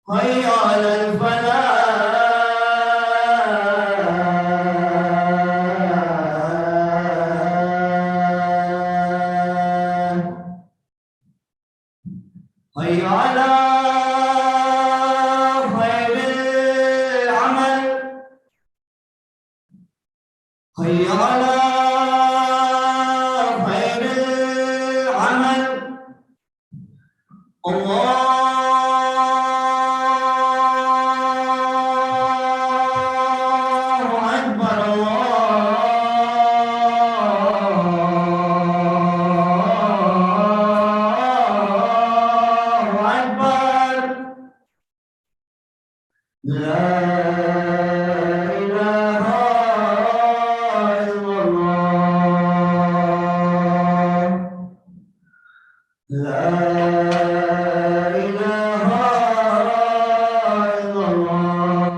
حي على الفلاح حي على خير العمل حي على خير العمل الله أكبر الله أكبر لا إله إلا الله لا إله إلا الله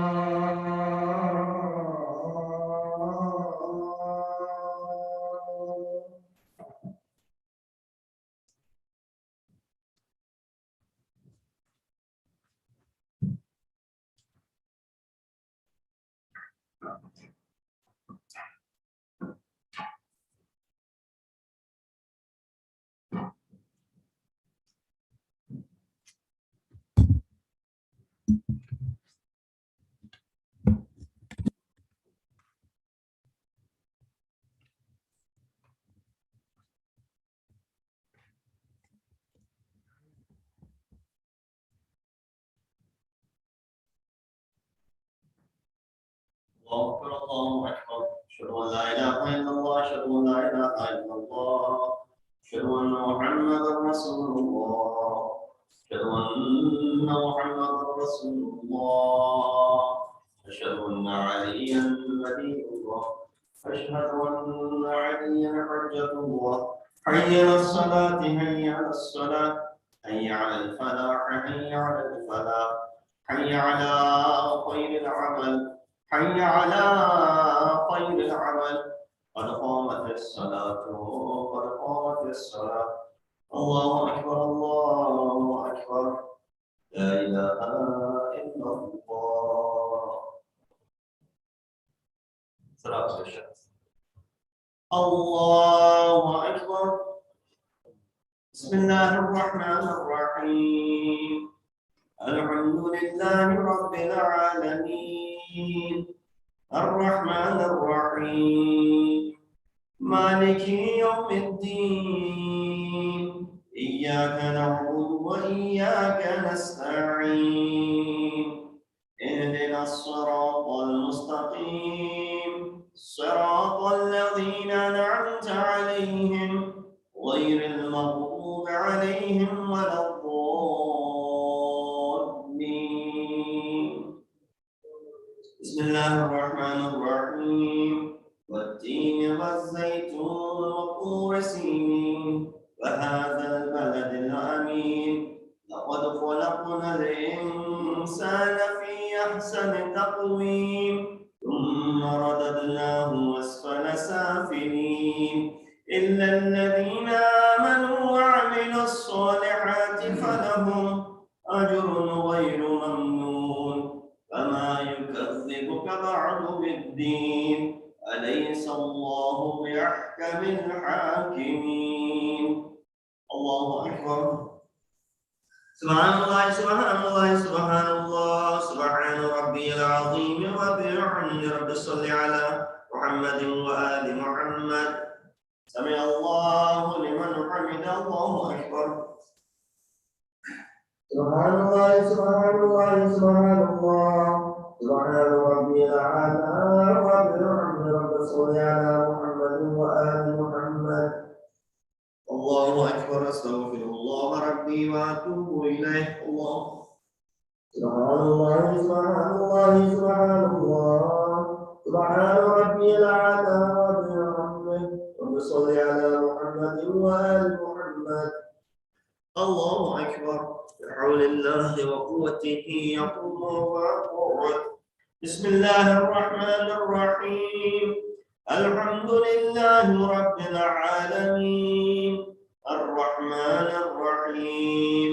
الله أكبر أشهد أن لا إله إلا الله أشهد أن لا إله إلا الله أشهد أن محمدا رسول الله أشهد أن محمدا رسول الله أشهد أن عليا نبي الله أشهد أن عليا حجة الله حي على الصلاة حي على الصلاة حي على الفلاح حي على الفلاح حي على خير العمل حي على خير العمل قد قامت الصلاة قد قامت الصلاة الله أكبر الله أكبر لا إله إلا الله صلاة الشمس الله أكبر بسم الله الرحمن الرحيم الحمد لله رب العالمين الرحمن الرحيم مالك يوم الدين إياك نعبد وإياك نستعين اهدنا الصراط المستقيم صراط الذين أنعمت عليهم غير المغضوب عليهم ولا الضالين بسم الله الرحمن الرحيم والتين والزيتون وطور سينين وهذا البلد الأمين لقد خلقنا الإنسان في أحسن تقويم ثم رددناه أسفل سافلين إلا الذين آمنوا وعملوا الصالحات فلهم أجر غير ممنون فما يكذبك بعد بالدين أليس الله بأحكم الحاكمين الله أكبر سبحان الله سبحان الله سبحان الله سبحان ربي العظيم وبحمد رب صل على محمد وآل محمد سمع الله لمن حمد الله أكبر سبحان الله سبحان الله سبحان الله سبحان ربي الأعلى وبحمد رب صل على محمد وآل محمد الله أكبر أستغفر الله ربي وأتوب إليه الله سبحان الله سبحان الله سبحان الله سبحان ربي الأعلى وبحمده رب صل على محمد وآل محمد الله أكبر بحول الله وقوته يقوم ويقعد بسم الله الرحمن الرحيم الحمد لله رب العالمين الرحمن الرحيم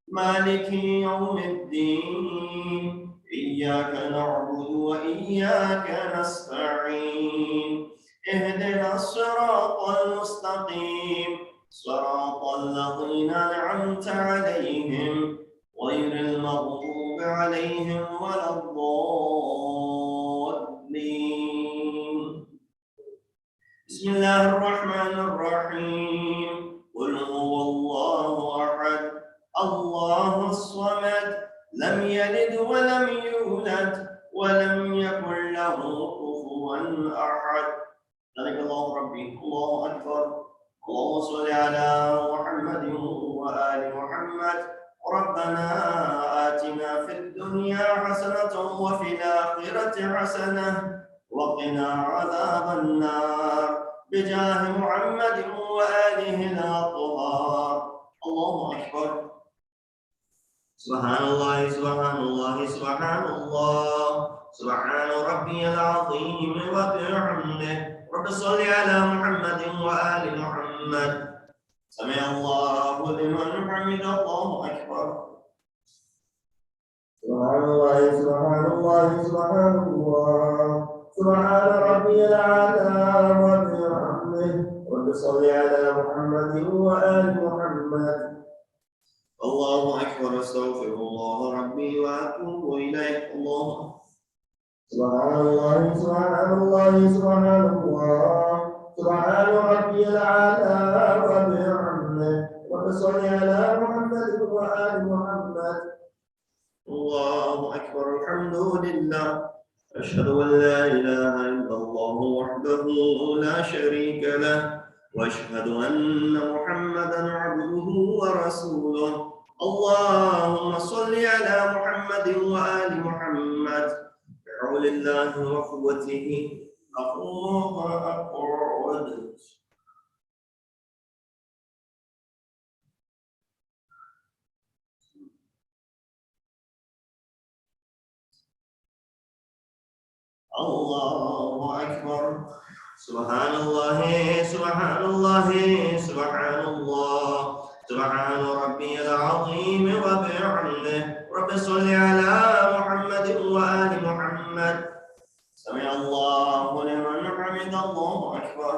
مالك يوم الدين إياك نعبد وإياك نستعين اهدنا الصراط المستقيم صراط الذين أنعمت عليهم غير المغضوب عليهم ولا الضالين. بسم الله الرحمن الرحيم. قل هو الله أحد الله الصمد لم يلد ولم يولد ولم يكن له كفوا أحد. صدق الله ربي. الله أكبر. اللهم صل على محمد وآل محمد. ربنا آتنا في الدنيا حسنة وفي الآخرة حسنة وقنا عذاب النار بجاه محمد وآله الأطهار. الله أكبر. سبحان الله سبحان الله سبحان الله سبحان ربي العظيم وبحمده. رب صل على محمد وآل محمد. سمع الله لمن حمده. الله أكبر. سبحان الله سبحان الله سبحان الله سبحان ربي الأعلى وبحمده. رب صل على محمد وآل محمد. الله أكبر. أستغفر الله ربي وأتوب إليه. الله سبحان الله سبحان الله سبحان الله سبحان ربي الأعلى وبحمده. رب صل على محمد وآل محمد. الله أكبر. الحمد لله. أشهد أن لا إله إلا الله وحده لا شريك له وأشهد أن محمدا عبده ورسوله. اللهم صل على محمد وآل محمد بحول الله وقوته أقوم وأقعد. الله أكبر. سبحان الله سبحان الله سبحان الله سبحان ربي العظيم وبحمده. رب صل على محمد وآل محمد. سمع الله لمن حمد. الله أكبر.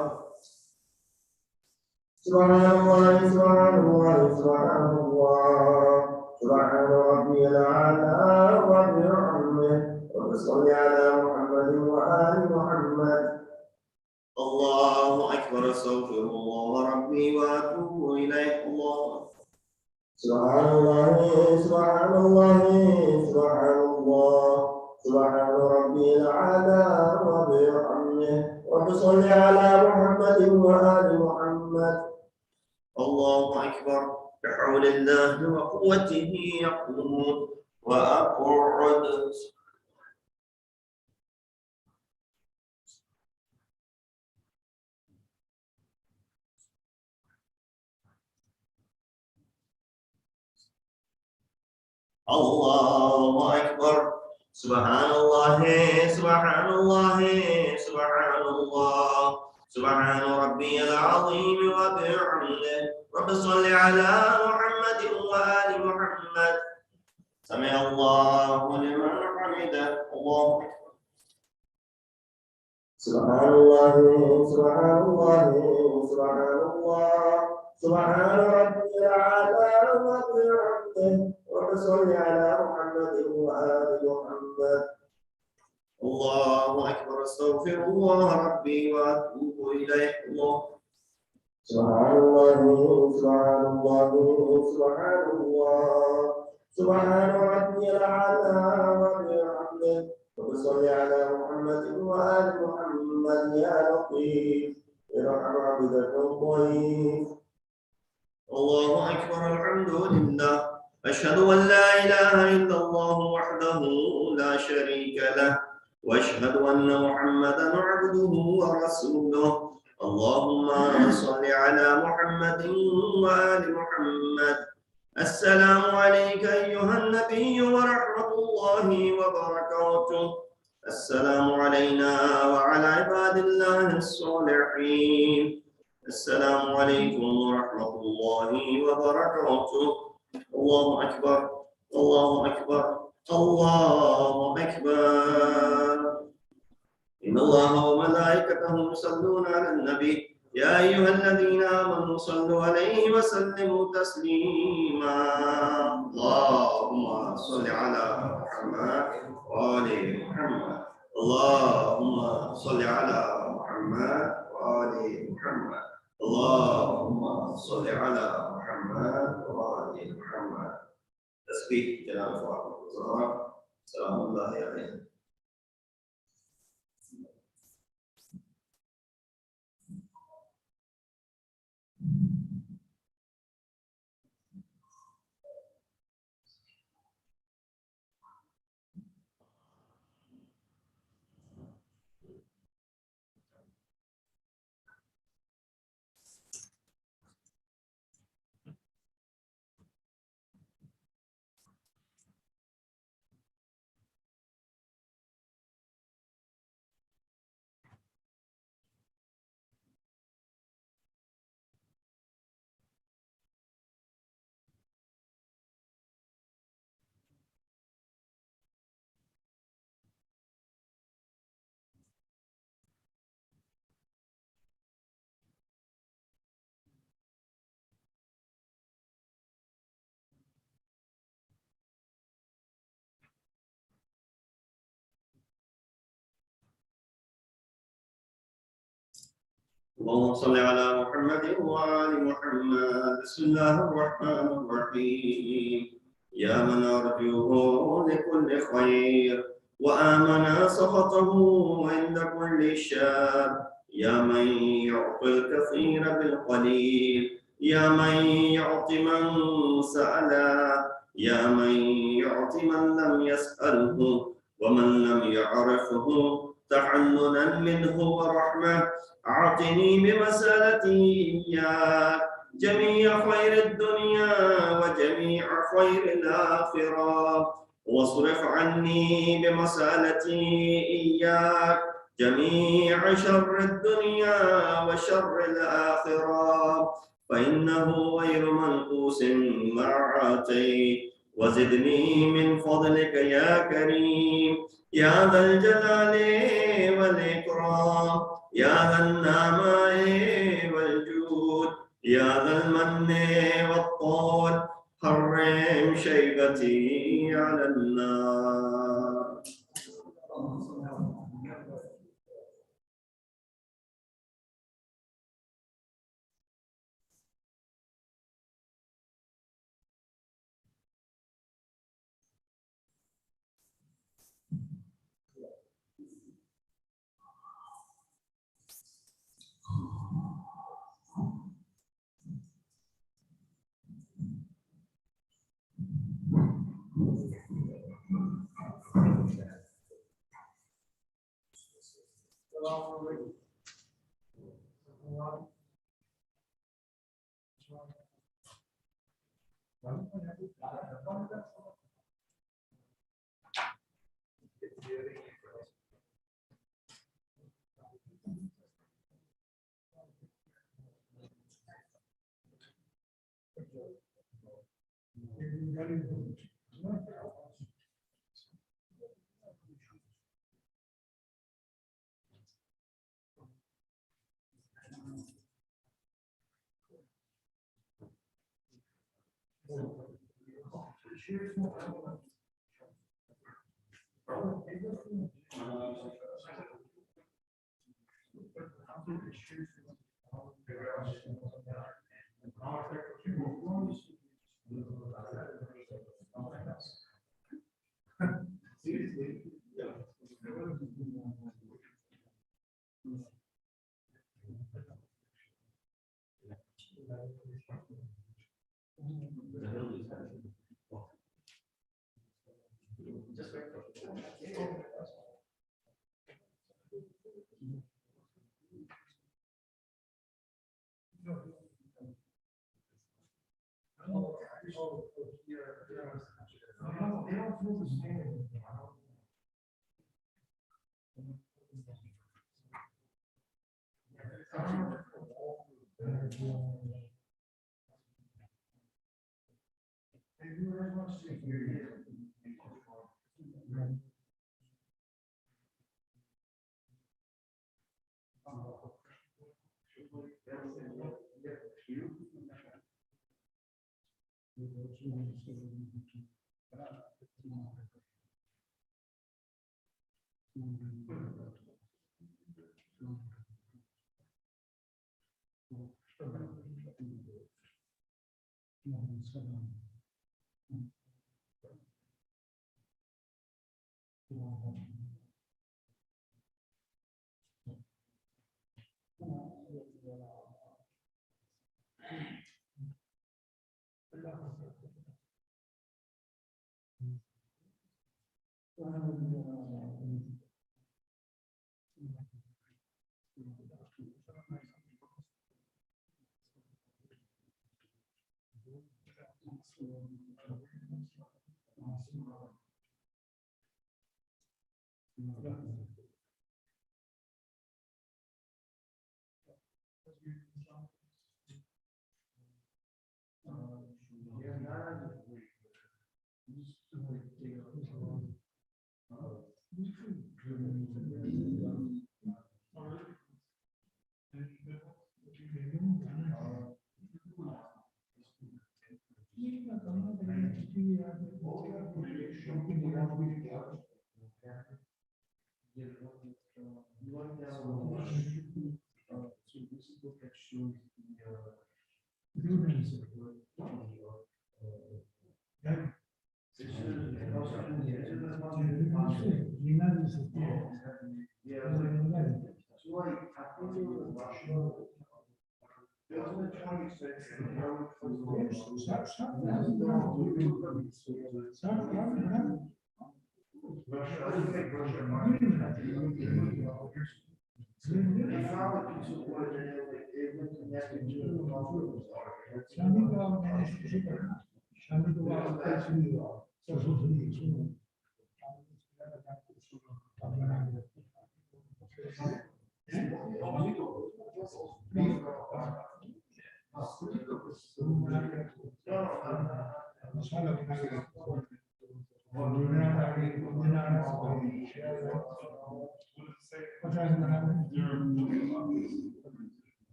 سبحان الله سبحان الله سبحان الله سبحان ربي الأعلى وبحمده. رب صل على محمد وآل محمد. الله أكبر. أستغفر الله ربي وأتوب إليه. الله سبحان الله سبحان الله سبحان الله سبحان ربي الأعلى وبحمده. رب صل على محمد وآل محمد. الله أكبر. بحول الله وقوته يقوم وأقعد. الله أكبر. سبحان الله سبحان الله سبحان الله سبحان ربي العظيم وبحمده. رب صل على محمد وآل محمد. سمع الله لمن حمده. الله أكبر. سبحان الله سبحان الله سبحان الله سبحان ربي الأعلى وبحمده. رب صل على محمد وآل محمد. الله أكبر. أستغفر الله ربي وأتوب إليه. الله سبحان الله سبحان الله سبحان الله سبحان ربي الأعلى وبحمده. رب صل على محمد وآل محمد. يا لطيف ارحم عبدك الضعيف. الله أكبر. الحمد لله. أشهد أن لا إله إلا الله وحده لا شريك له وأشهد أن محمدا عبده ورسوله. اللهم صل على محمد وآل محمد. السلام عليك أيها النبي ورحمة الله وبركاته. السلام علينا وعلى عباد الله الصالحين. السلام عليكم ورحمة الله وبركاته. الله أكبر الله أكبر الله أكبر إن الله وملائكته يصلون على النبي يا أيها الذين آمنوا صلوا عليه وسلموا تسليما اللهم صل على محمد وآل محمد اللهم صل على محمد وآل محمد اللهم صل على محمد وآل محمد تسبيح جلال فاطمة الزهراء سلام الله عليها. اللهم صل على محمد وآل محمد بسم الله الرحمن الرحيم يا من أرجوه لكل خير وآمن سخطه عند كل شر يا من يعطي الكثير بالقليل يا من يعطي من سأله يا من يعطي من لم يسأله ومن لم يعرفه تحننا منه ورحمة أعطني بمسألتي إياك جميع خير الدنيا وجميع خير الآخرة واصرف عني بمسألتي إياك جميع شر الدنيا وشر الآخرة فإنه غير منقوص ما آتيت وزدني من فضلك يا كريم يا ذا الجلال والإكرام يا ذا النعماء والجود يا ذا المن والطول حرم شيبتي على النار.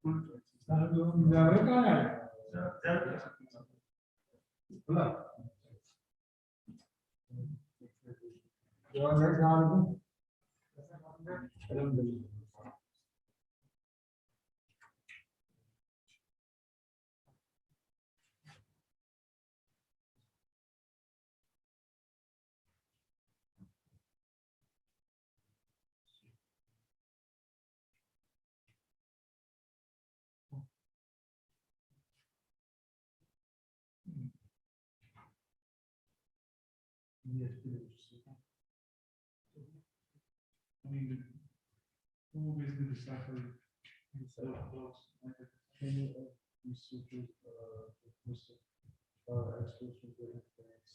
I mean, who basically deciphered those any of these sutras, experts from different things.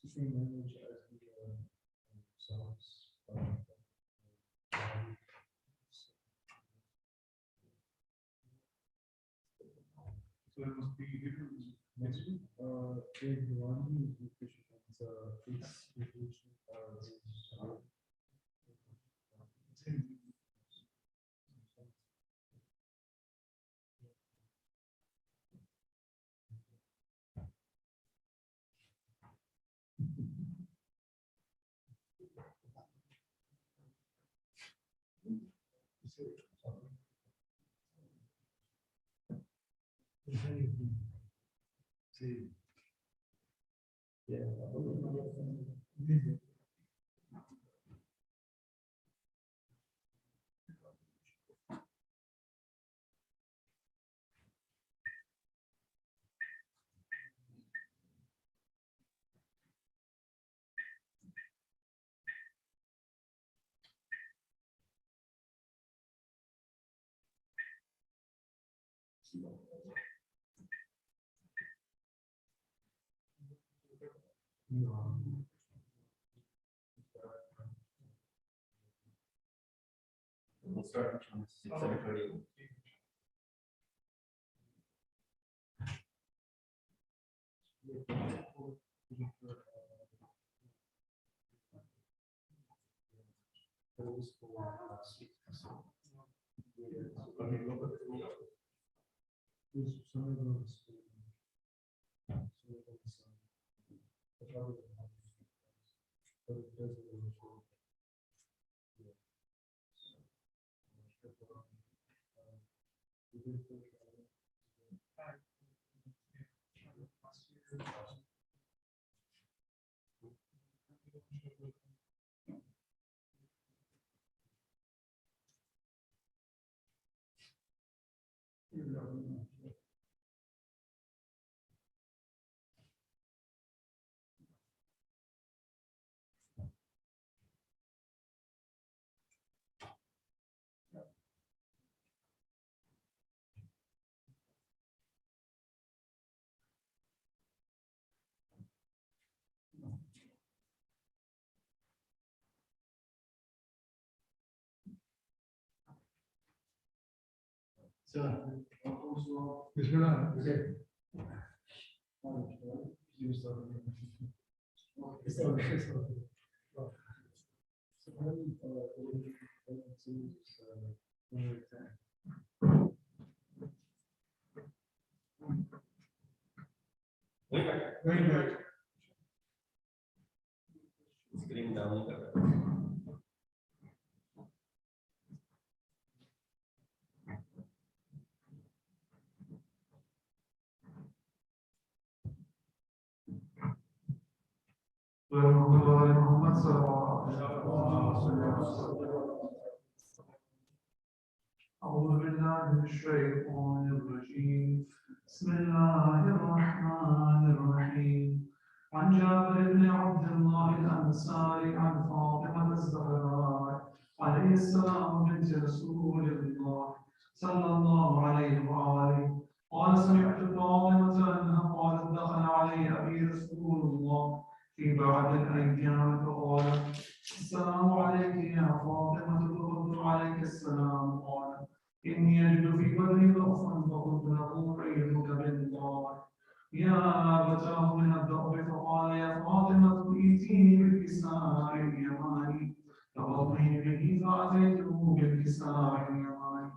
It's the same language as the songs. So it must be different. In one sí. Yeah. We'll start on 6:30. Bismillah. Okay. Wait. Screen down कर रहा है. محمد صلى الله عليه وسلم. أعوذ بالله من الشيطان الرجيم. بسم الله الرحمن الرحيم. عن جابر بن عبد الله الأنصاري عن فاطمة الزهراء عليه السلام بنت رسول الله صلى الله عليه وآله قال سمعت فاطمة أنها قالت دخل علي أبي رسول الله في بعض الأيام فقال السلام عليك يا فاطمة فقلت عليك السلام قال إني أجد في بدني ضعفا فقلت له أعيذك بالله يا أبتاه من الدهر فقال يا فاطمة ائتيني بالكساء اليماني فغطني به فأتيته بالكساء اليماني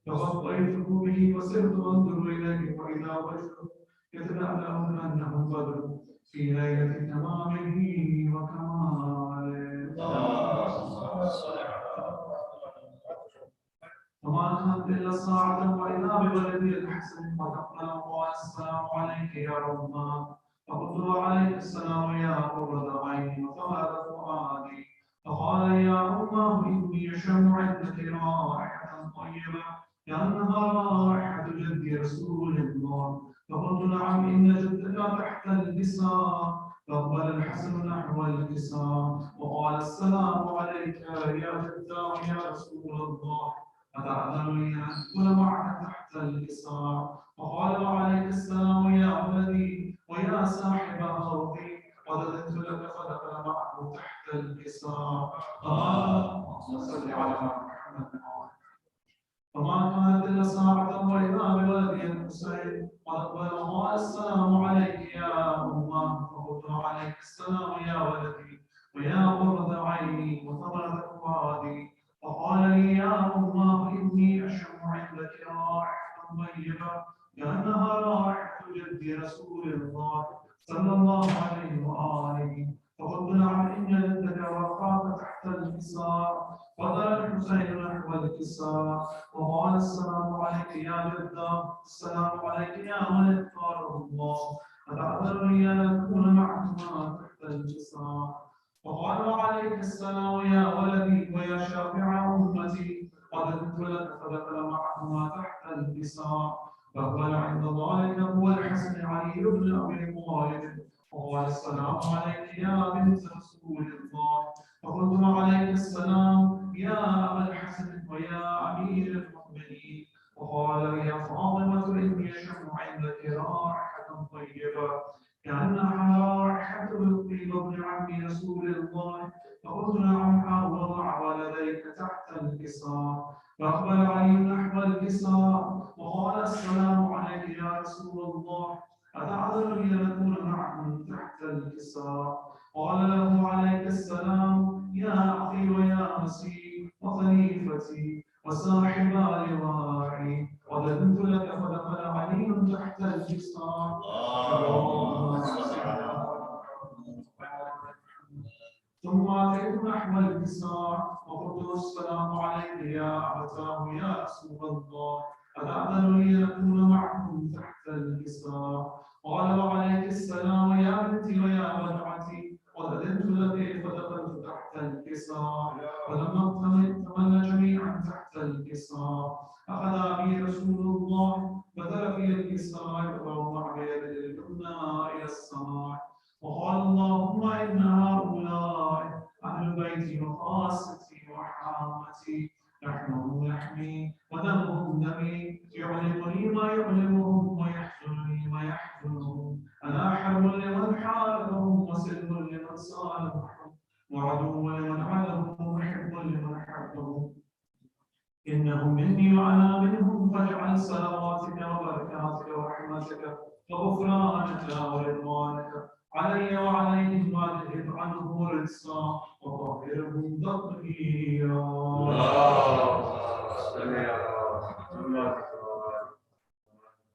فغطيته به وسرت أنظر إليه وإذا وجهه يتلألأ كأنه البدر في ليلة تمامه وكماله. وما كانت إلا ساعة وإذا بولدي الحسن قد أقبل وقال السلام عليك يا رمان فقلت وعليك السلام يا قرة عيني وطهر فؤادي فقال يا أماه إني أشم عندك رائحة طيبة كأنها رائحة جد رسول الله فقلت نعم إن جدك تحت الكساء فأقبل الحسن نحو الكساء وقال السلام عليك يا جداه يا رسول الله أتعلمني أن أدخل معك تحت الكساء وقال وعليك السلام يا ولدي ويا صاحب خوفي قد أذنت لك فدخل معه تحت الكساء صل على محمد. فما كانت إلا ساعة وإذا بولدي الحسين قد أقبل وقال السلام عليك يا أمه فقلت عليك السلام يا ولدي ويا قرة عيني وثمرة فؤادي فقال لي يا أمه إني أشم عندك رائحة طيبة كأنها رائحة جد رسول الله صلى الله عليه وآله فقلت نعم إن جدك وقعت تحت الكساء فقال الحسين نحو الكساء وقال السلام عليك يا جدة السلام عليك يا من اختاره الله أتعذرني أن أكون معكما تحت الكساء وقال وعليك السلام يا ولدي ويا شافع أمتي قد كنت لك فدخل معهما تحت الكساء فأقبل عند ذلك هو الحسن علي بن أبي طالب وقال السلام عليك يا بنت رسول الله فقلت وعليك السلام يا أبا الحسن ويا أمير المؤمنين وقال يا فاطمة إني أشم عندك رائحة طيبة كأنها رائحة الطيب ابن عم رسول الله فقلت نعم وضع ولديك تحت الكساء فأقبل علي نحو الكساء وقال السلام عليك يا رسول الله أتعذرني أن أكون معكم تحت الكساء قال له عليك السلام يا أخي ويا مسيح وخليفتي وصاحب لواعي قد أذنت لك فدخل علي تحت الكساء ثم أتيت نحو الكساء وقلت السلام عليك يا أبتاه يا رسول الله أتأذن لي أن أكون معكم تحت الكساء قال وعليك السلام يا بنتي ويا بدعتي قد أذنت لك فدخلت تحت الكساء فلما اكتملنا جميعا تحت الكساء أخذ أبي رسول الله فترك الكساء يقرأ مع يده اليمنى إلى السماء وقال اللهم إن هؤلاء أهل بيتي وخاصتي وحامتي لحمهم لحمي ودمهم دمي يعلمني ما يعلمهم ويحزنني ما يحزنهم أنا حرب لمن حاربهم وسلم لمن صالحهم وعدو لمن عادهم ومحب لمن حبهم إنهم مني وأنا منهم فاجعل صلواتك وبركاتك ورحمتك وغفرانك ورضوانك علي وعليهم واذهب عنهم رجسا وطهرهم تطهيرا.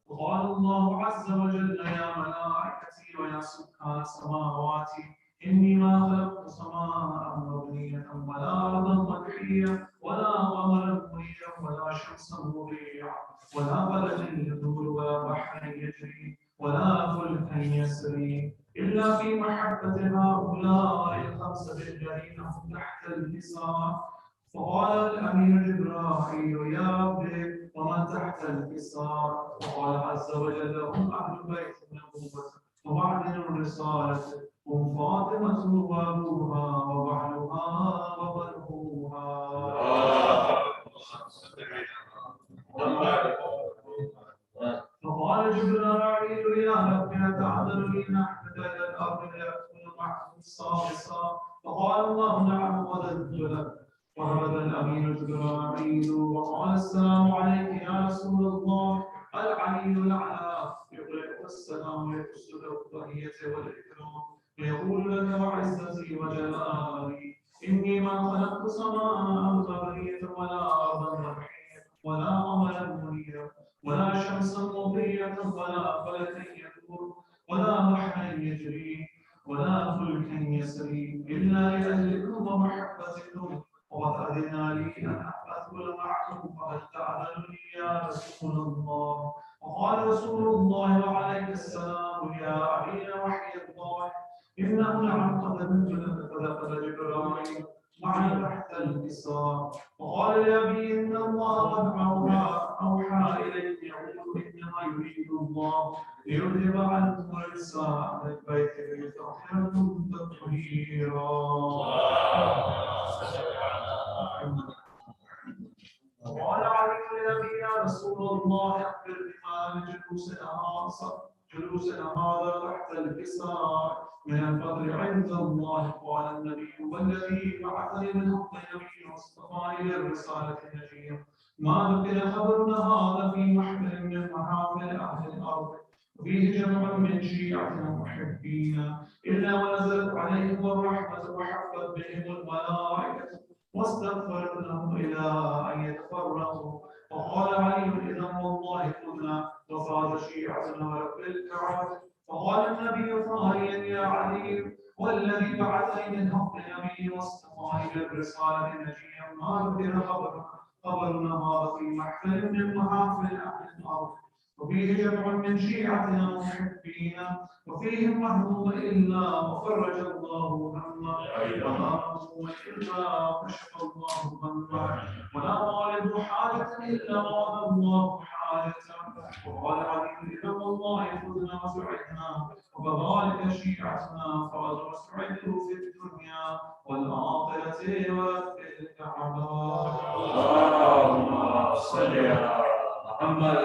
وقال الله عز وجل يا ملائكتي ويا سكان سماواتي إني ما خلقت سماء مبنية ولا أرضا مدحية ولا قمرا منيرا ولا شمسا مضيعا ولا بلدا يدور ولا بحرا يجري ولا فلكا يسري إلا في محبة هؤلاء الخمسة الذين هم تحت الكساء. فقال الأمير جبرائيل يا ربي ومن تحت الكساء وقال عز وجل هم أهل بيت النبوة ومعدن الرسالة هم فاطمة وأبوها وبعلها وبنوها. فقال جبرائيل يا رب أتعذرني نحن إلى الأرض ليكون معكم الصالصا فقال الله نعم قد أذنت لك. وهبط الأمين جبرائيل وقال السلام عليك يا رسول الله العلي الأعلى يقرئك السلام ويقصد التحية والإكرام ويقول لك وعزتي وجلالي إني ما خلقت سماء بغية ولا أرضا بحية ولا قمرا منيرا ولا شمسا مضيئة ولا فلكا يدور ولا بحرا يجري ولا فلكا يسري إلا لأجلكم ومحبتكم وقد أذن لي أن أدخل معكم فهل تعلمني يا رسول الله وقال رسول الله عليه السلام يا أمين وحي الله إنه لعن قد جبرائيل معي تحت الكساء وقال لأبي إن الله قد أوحى إليك يقول إنما يريد الله ليذهب عنكم الرجس أهل البيت ويطهركم تطهيرا. وقال علي للنبي يا رسول الله أخبر بحال جلوسنا هذا تحت الكساء من الفضل عند الله. قال النبي والذي بعثني بالحق نبي واصطفاني للرسالة نبيا ما ذكر خبرنا هذا في محفل من محافل أهل الأرض وفيه جمع من شيعتنا محبين إلا ونزلت عليهم الرحمة وحفت بهم الملائكة واستغفرت لهم إلى أن يتفرقوا. وقال علي إذا والله كنا وصاد شيعتنا ورب الكعبة. وقال النبي ثانيا يا علي والذي بعثني من حق نبي واصطفاني بالرسالة نجيا ما ذكر خبرنا هذا في محفل من محافل أهل الأرض وفيه جمع من شيعتنا محبين وفيهم محبوب إلا وفرج الله همه ولا مظلوم إلا كشف الله همه ولا طالب حاجة إلا وضع الله حاجته. وقال علي إذا والله خذنا وسعدنا وكذلك شيعتنا فقد سعدوا في الدنيا والآخرة ورب الكعبة. اللهم صل على محمد.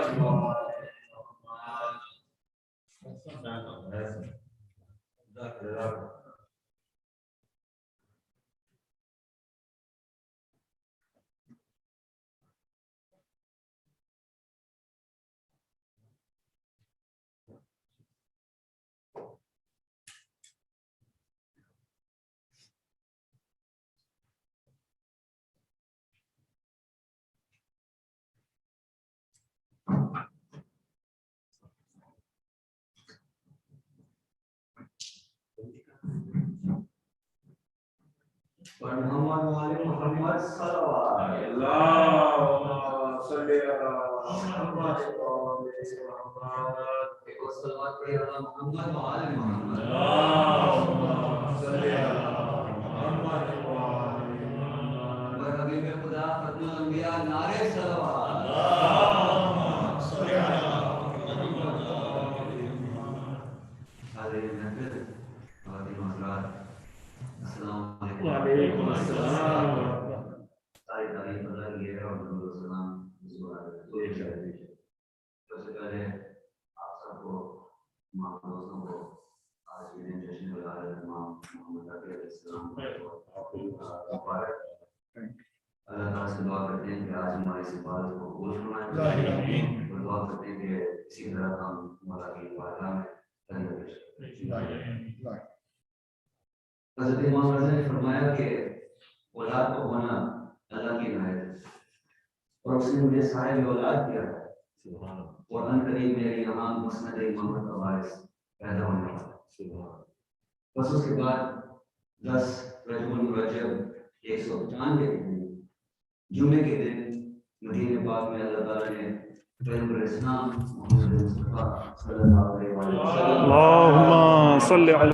محمد وآل محمد صلوات اللهم صل على محمد وصلوات على محمد وآل محمد. اللهم صل على محمد وآل محمد. हबीब खुदा खत्म अंबिया नारे सलवात। اللهم صل على محمد وآل محمد. हाज़िर महफिल ख़वातीन व हज़रात, अस्सलाम वालेकुम। वालेकुम अस्सलाम। सारी तारीफ अल्लाह की है और दुरूद व सलाम इस बात पे सबसे पहले आप सबको मां दोस्तों को आज के दिन जश्न विलादत इमाम मोहम्मद तक़ी अलैहिस्सलाम मुबारक। अल्लाह ताला से दुआ करते हैं कि आज हमारी इस इबादत को कबूल फरमाए और दुआ करते हैं कि इसी तरह हम मौला की बारगाह में हज़रत इमाम रज़ा ने फरमाया कि औलाद को होना अल्लाह की इनायत है और उसने मुझे साहिब औलाद किया है और अनकरीब मेरे यहाँ मसनद इमामत का वारिस पैदा होने वाला है। बस उसके बाद 10 रजब 195 के दिन जुमे के दिन मदीने पाक में अल्लाह ताला ने पैगंबर इस्लाम मोहम्मद मुस्तफा सल्लल्लाहु अलैहि वसल्लम اللهم صل على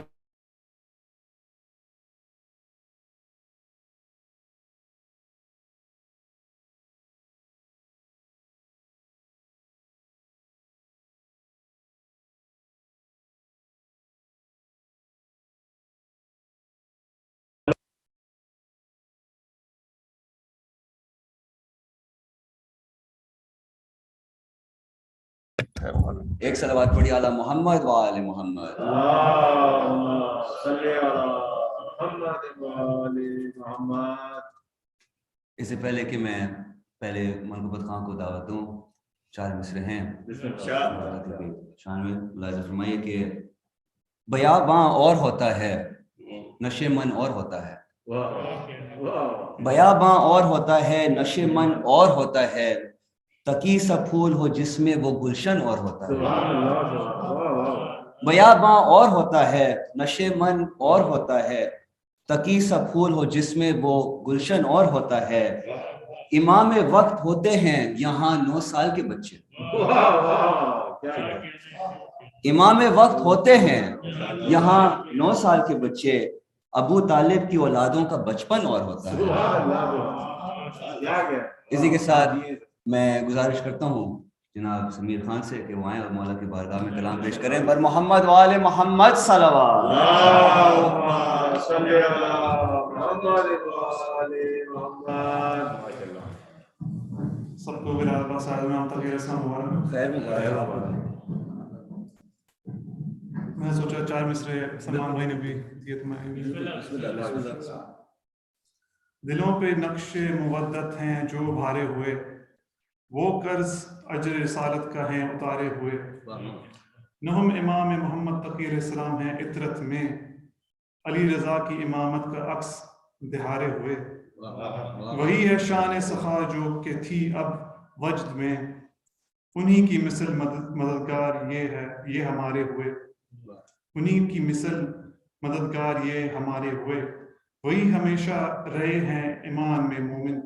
एक सलावत पढ़ी आला मोहम्मद व आले मोहम्मद। اللهم صل على محمد وآل محمد। इससे पहले कि मैं पहले मनकुबत खान को दावत दूं, 4 مصرے ہیں شان میں ملاحظہ فرمائیے کہ بیاباں اور ہوتا ہے نشے من اور ہوتا ہے، بیاباں اور ہوتا ہے نشے من اور ہوتا ہے، تقی سا پھول ہو جس میں وہ گلشن اور ہوتا ہے۔ بیاباں اور ہوتا ہے نشے من اور ہوتا ہے، تقی سا پھول ہو جس میں وہ گلشن اور ہوتا ہے، امام وقت ہوتے ہیں یہاں 9 سال کے بچے، امام وقت ہوتے ہیں یہاں 9 سال کے بچے، ابو طالب کی اولادوں کا بچپن اور ہوتا ہے۔ اسی کے ساتھ میں گزارش کرتا ہوں جناب سمیر خان سے کہ وہ آئیں اور مولا کی بارگاہ میں کلام پیش کریں بر محمد وآل محمد صلوات۔ سب کو ولادت آف سید امام تقی رسول مبارک۔ خیر میں میں سوچا 4 مصرے سلمان بھائی نے بھی دیے تو میں دلوں پہ نقش مودت ہیں جو بھارے ہوئے، وہ قرض اجر رسالت کا ہیں اتارے ہوئے، نہم امام محمد تقی علیہ السلام ہیں عطرت میں، علی رضا کی امامت کا عکس دہارے ہوئے، وہی ہے شان سخا جو کہ تھی اب وجد میں، انہی کی مثل مددگار یہ ہمارے ہوئے، انہی کی مثل مددگار یہ ہمارے ہوئے، وہی ہمیشہ رہے ہیں ایمان میں مومن،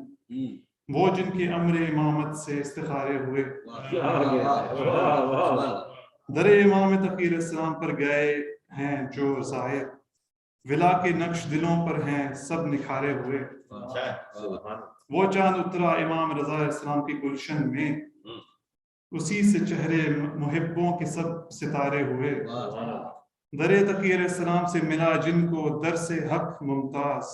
وہ جن کے امر امامت سے استخارے ہوئے، در امام تقی علیہ السلام پر گئے ہیں جو زائر، ولا کے نقش دلوں پر ہیں سب نکھارے ہوئے، وہ چاند اترا امام رضا علیہ السلام کی گلشن میں، اسی سے چہرے محبوں کے سب ستارے ہوئے، در تقی علیہ السلام سے ملا جن کو در سے حق ممتاز،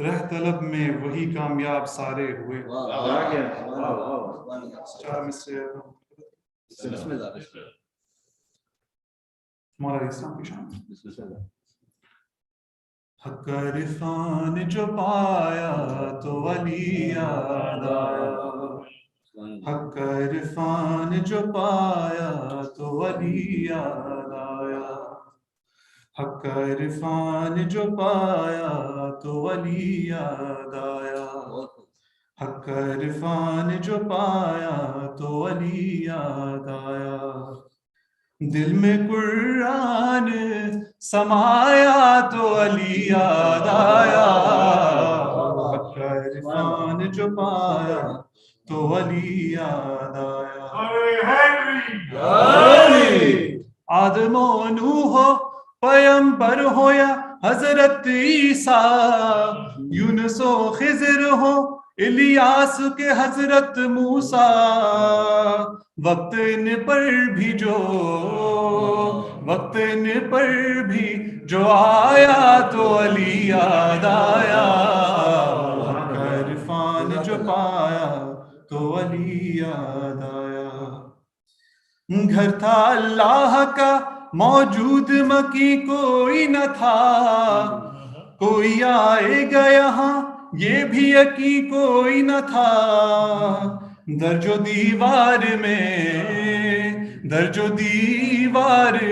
رہ طلب میں وہی کامیاب سارے ہوئے۔ مولا اسلام کی شان۔ حق عرفان جو پایا تو ولی یاد آیا، حق عرفان جو پایا تو ولی یاد آیا، حق عرفان جو پایا تو ولی یاد آیا، حق عرفان جو پایا تو ولی یاد آیا، دل میں قرآن سمایا تو علی یاد آیا، حق عرفان جو پایا تو ولی یاد آیا، آدم و نوح ہو پیمبر ہو یا حضرت عیسیٰ، یونس و خضر ہو الیاس کے حضرت موسیٰ، وقت ان پر بھی جو آیا تو علی یاد آیا، حق عرفان جو پایا تو علی یاد آیا، گھر تھا اللہ کا موجود مکی کوئی نہ تھا، کوئی آئے گا یہاں یہ بھی یقین کوئی نہ تھا، درج و دیوار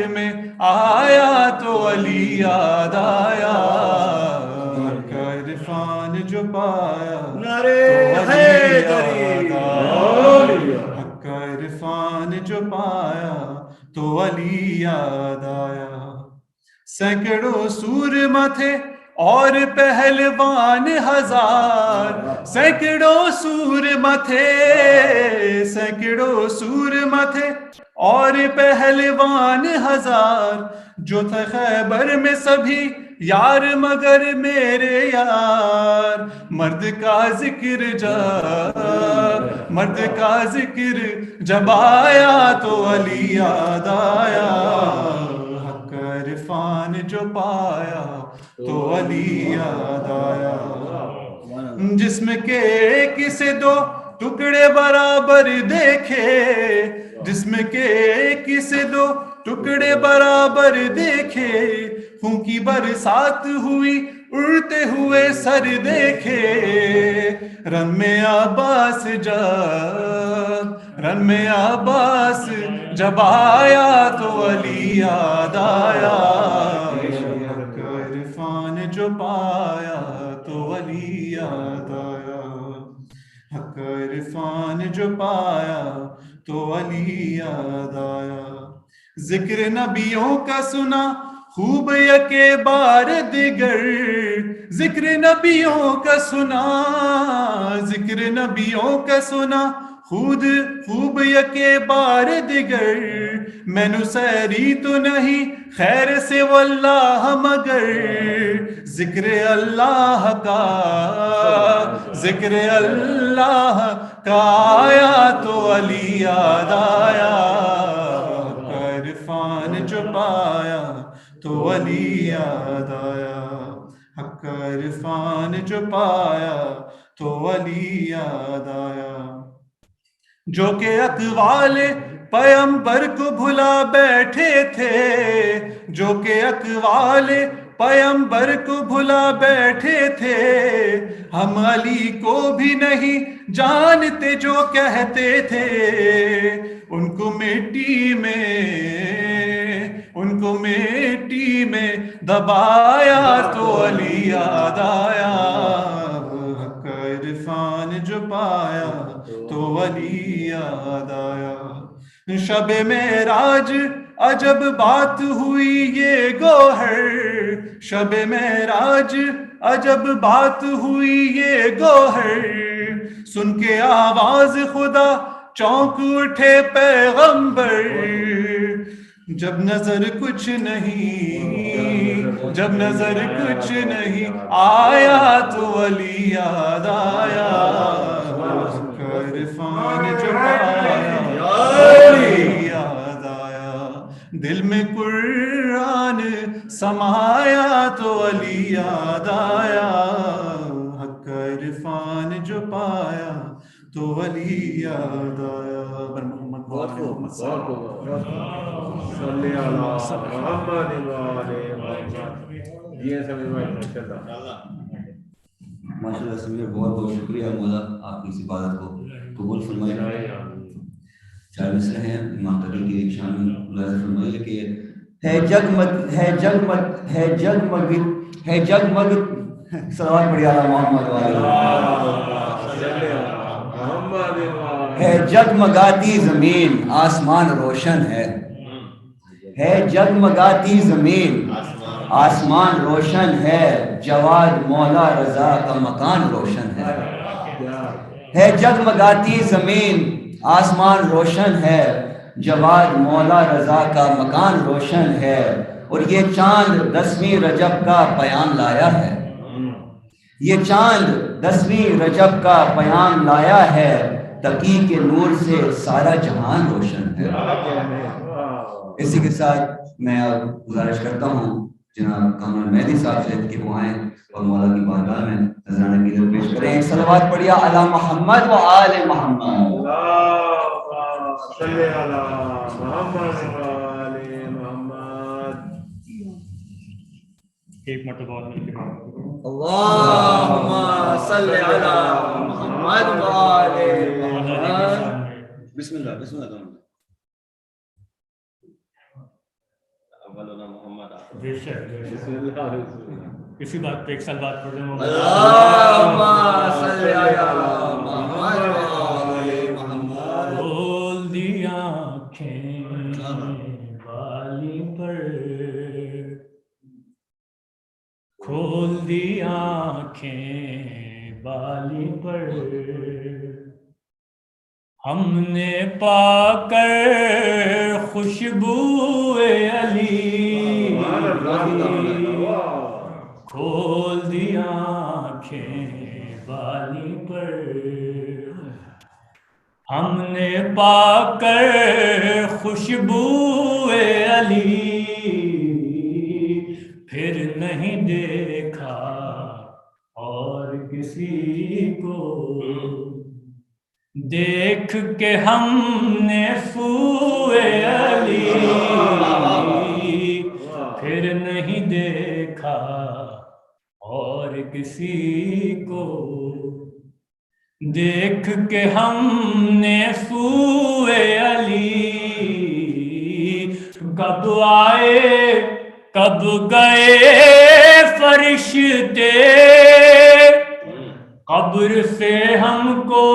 میں آیا تو علی یاد آیا، حق عرفان جو پایا تو علی یاد آیا، حق عرفان جو پایا تو علی یاد آیا، سینکڑوں سورما تھے اور پہلوان ہزار، سینکڑوں سورما تھے اور پہلوان ہزار، جو تھے خیبر میں سبھی یار مگر میرے یار، مرد کا ذکر جب آیا تو علی یاد آیا، حق عرفان جو پایا تو علی یاد آیا، جسم کے ایک سے 2 ٹکڑے برابر دیکھے، جسم کے ایک سے 2 ٹکڑے برابر دیکھے، خون کی برسات ہوئی اڑتے ہوئے سر دیکھے، رن میں عباس جب رن میں عباس جب آیا تو علی یاد آیا، حق عرفان جو پایا تو علی یاد آیا، حق عرفان جو پایا تو علی یاد آیا، ذکر نبیوں کا سنا خوب یکے بار دیگر، ذکر نبیوں کا سنا، ذکر نبیوں کا سنا خوب یکے بار دیگر، میں نسیری تو نہیں خیر سے واللہ مگر، ذکر اللہ کا، ذکر اللہ کا آیا تو علی یاد آیا، عرفان جو پایا تو علی یاد آیا، حق عرفان جو پایا تو علی یاد آیا، جو کہ اقوال پیمبر کو بھلا بیٹھے تھے، جو کہ اقوال پیمبر کو بھلا بیٹھے تھے، ہم علی کو بھی نہیں جانتے جو کہتے تھے، ان کو مٹی میں دبایا تو علی یاد آیا، حق عرفان جو پایا تو علی یاد آیا، شب معراج عجب بات ہوئی یہ گوہر، شب معراج عجب بات ہوئی یہ گوہر، سن کے آواز خدا چونک اٹھے پیغمبر، جب نظر کچھ نہیں، جب نظر کچھ نہیں آیا تو علی یاد آیا، عرفان جو پایا علی یاد آیا، دل میں قرآن سمایا تو علی یاد آیا، حق عرفان جو پایا تو علی یاد آیا، صلی اللہ محمد وعلى محمد، یہ سمجھ میں ماشاء اللہ سمجھ، بہت بہت شکریہ مولا، آپ کی اس عبادت کو قبول فرمائے۔ چار مصرے ہیں امام تقی کی شان میں ملاحظہ فرمائیے کہ ہے جگمگ ہے جگمگ ہے جگمگ ہے جگمگ، صلوات پڑھیے علی محمد ہے جگمگاتی زمین آسمان روشن ہے جگمگاتی زمین آسمان روشن ہے، جواد مولا رضا کا مکان روشن ہے جگمگاتی زمین آسمان روشن ہے، جواد مولا رضا کا مکان روشن ہے، اور یہ چاند 10ویں رجب کا پیام لایا ہے، یہ چاند 10ویں رجب کا پیام لایا ہے، تقی کے نور سے سارا جہان روشن ہے۔ اسی کے ساتھ میں گزارش کرتا ہوں جناب کامران مہدی صاحب سے کہ وہ آئیں اور مولا کی بارگاہ میں نذرانہ قدر پیش کریں۔ صلوات پڑھیے علی محمد و آل محمد، صلی علی محمد و آل محمد۔ ایک مرتبہ اور مل کے اللہم صلی علی محمد و آل محمد۔ بسم اللہ بسم اللہ۔ بے شک اسی بات پہ ایک سال بعد پڑھ رہے ہیں۔ اللہم صلی علی محمد و آل محمد۔ کھول دی آنکھیں والی پر، کھول دی آنکھیں والی پر، ہم نے پا کر خوشبوئے علی، کھول دی آنکھیں والی پر، ہم نے پا کر خوشبوئے علی، پھر نہیں دیکھا اور کسی کو، دیکھ کے ہم نے سوئے علی، پھر نہیں دیکھا اور کسی کو، دیکھ کے ہم نے سوئے علی کب آئے کب گئے فرشتے قبر سے ہم کو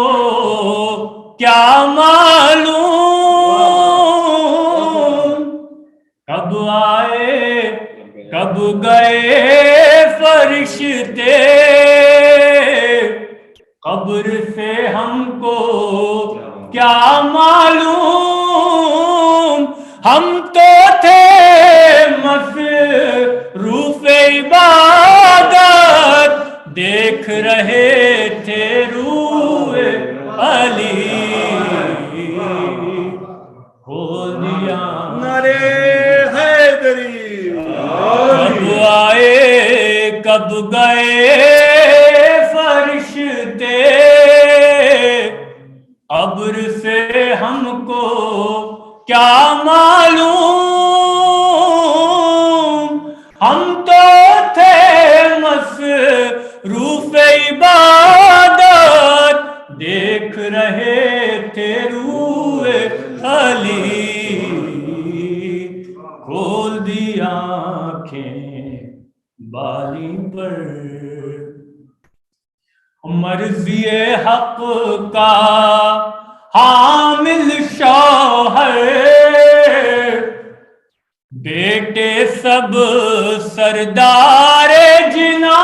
کیا معلوم کب آئے کب گئے فرشتے قبر سے ہم کو کیا معلوم ہم تو تھے مصروف عبادت دیکھ رہے تھے روح علی کھول دیا نعرے حیدری کب آئے کب گئے فرشتے قبر سے ہم کو کیا معلوم ہم تو تھے مصروف عبادت دیکھ رہے تھے روح علی کھول دی آنکھیں بالی پر مرضی حق کا حامل شوہر بیٹے سب سردار جنا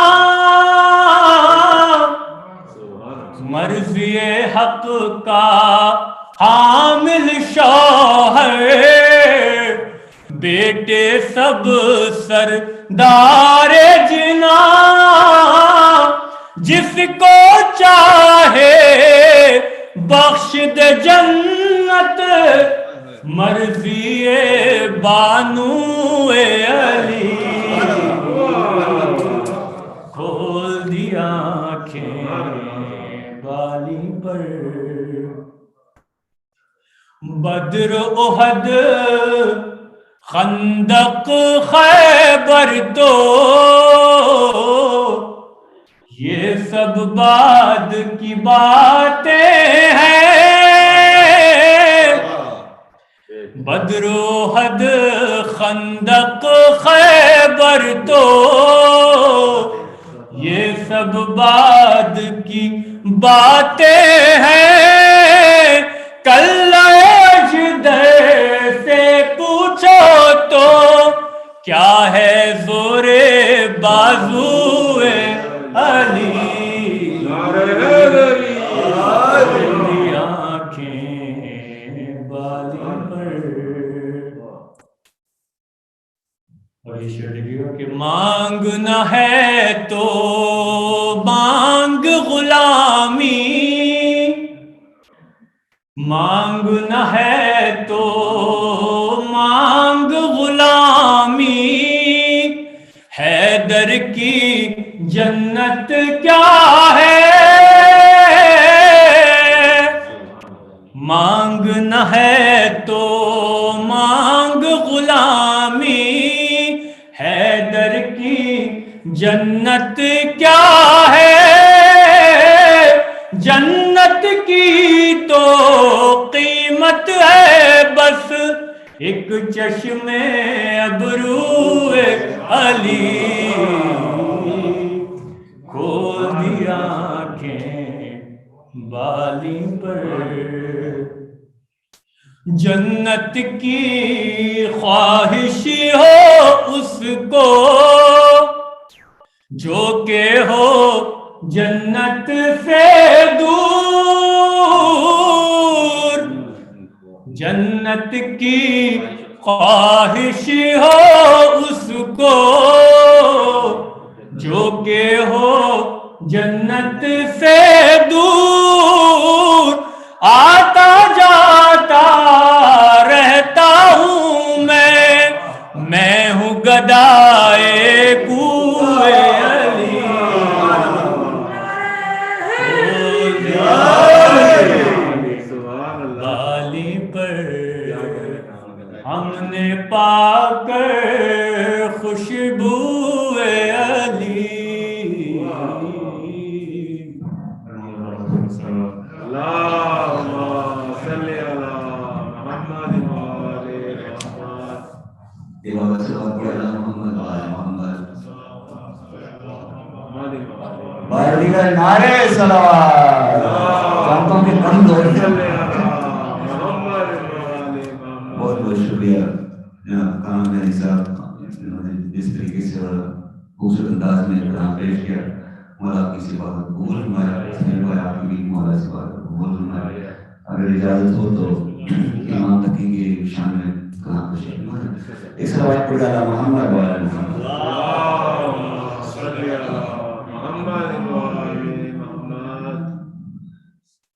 مرضی حق کا حامل شوہر بیٹے سب سردار جنا جس کو چاہے بخش دے جنت مرضی بانو علی کھول دی آنکھیں بالی پر بدر احد خندق خیبر تو یہ سب بعد کی باتیں ہیں بدر احد خندق خیبر تو یہ سب بعد کی باتیں ہیں کل اجدر سے پوچھو تو کیا ہے زور بازو علی آنکھیں بالی پر اور یہ شعر کہ مانگنا ہے تو مانگ غلامی مانگنا ہے تو مانگ غلامی حیدر کی جنت کیا ہے مانگنا ہے تو مانگ غلامی حیدر کی جنت کیا ہے جنت کی تو قیمت ہے بس ایک چشم ابرو علی کھول دی آنکھیں بالی پر جنت کی خواہش ہو اس کو جو کہ ہو جنت سے دور جنت کی خواہش ہو اس کو جو کہ ہو جنت سے دور آتا جاتا رہتا ہوں میں ہوں گدائے کوئے علی بالی پر ہم نے پا کر خوشبو علی علی محمد و آل محمد. بار دیگر نعرے صلوات. جانتا ہوں کہ کم لوگ ہیں. بہت بہت شکریہ کام ہے صاحب، انہوں نے جس طریقے سے اور خوبصورت انداز میں کلام پیش کیا. مولا آپ کی صفات قبول فرمائے، آپ کی بھی مولا صفات قبول فرمائے. اگر اجازت ہو تو امام تقی کی شان میں کلام پیش کریں. اس روایت پر علی محمد و آل محمد.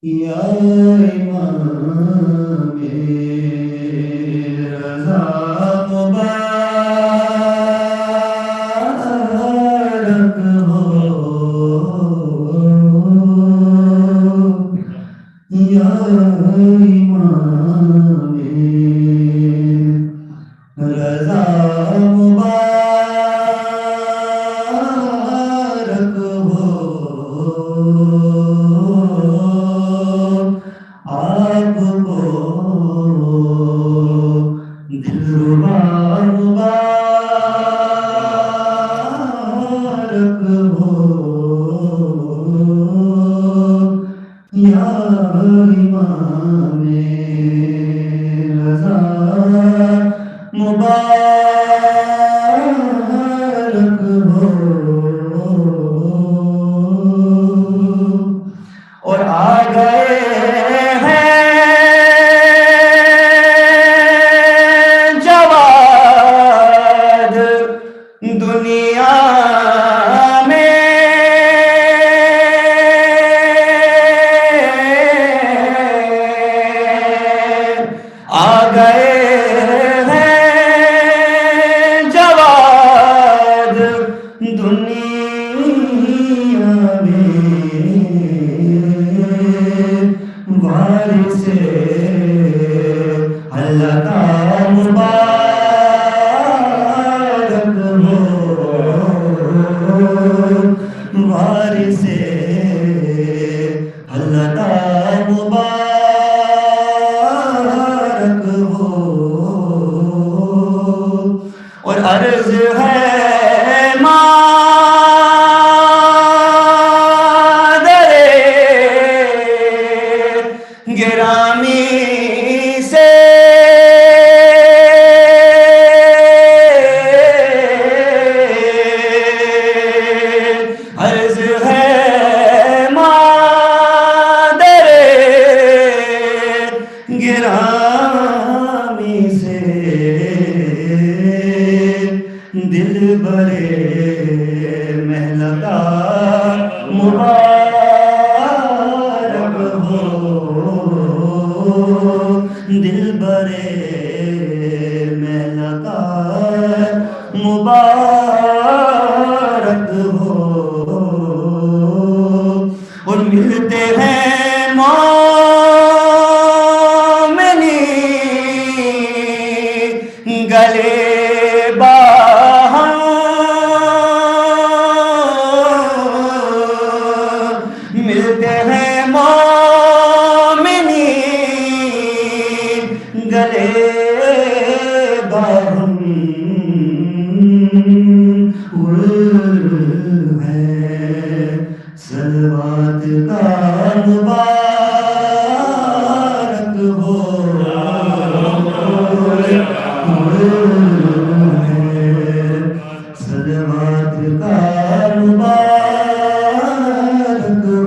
یا امام رضا مبارک ہو، یا امام رضا مبارک ہو، آپ کو دلربا مبارک ہو، یا امام رضا مبارک ہو. اور آ گئے ہیں جواد دنیا میں، آ گئے ہیں جواد دنیا میں، وارث اللہ کا مبارک ہو، وارث اللہ کا مبارک ہو. اور عرض ہے گرامی سے عرض ہے مادر گرامی سے، دل برے محل کا مبارک ہو، دل برے محل کا مبارک ہو. اور ملتے ہیں مومنی گلے باہم، ملتے ہیں مومنی گلے باہم. صلوات کا مبارک ہو، صلوات کا مبارک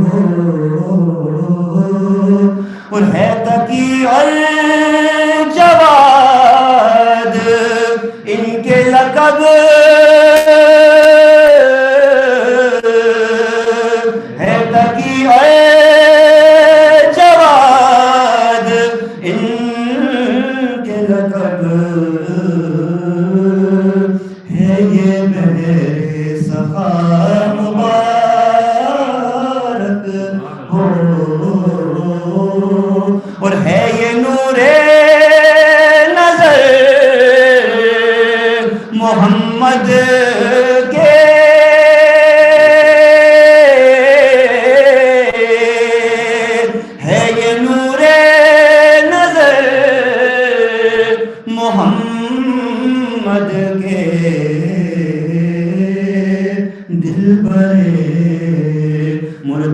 ہو. اور ہے تقی اور جواد ان کے لقب، ہے تقی اور جواد ان کے لقب، ہے یہ بہر صفا مبارک ہو. اور ہے یہ نور نظر محمد کے، ہے یہ نور نظر محمد کے،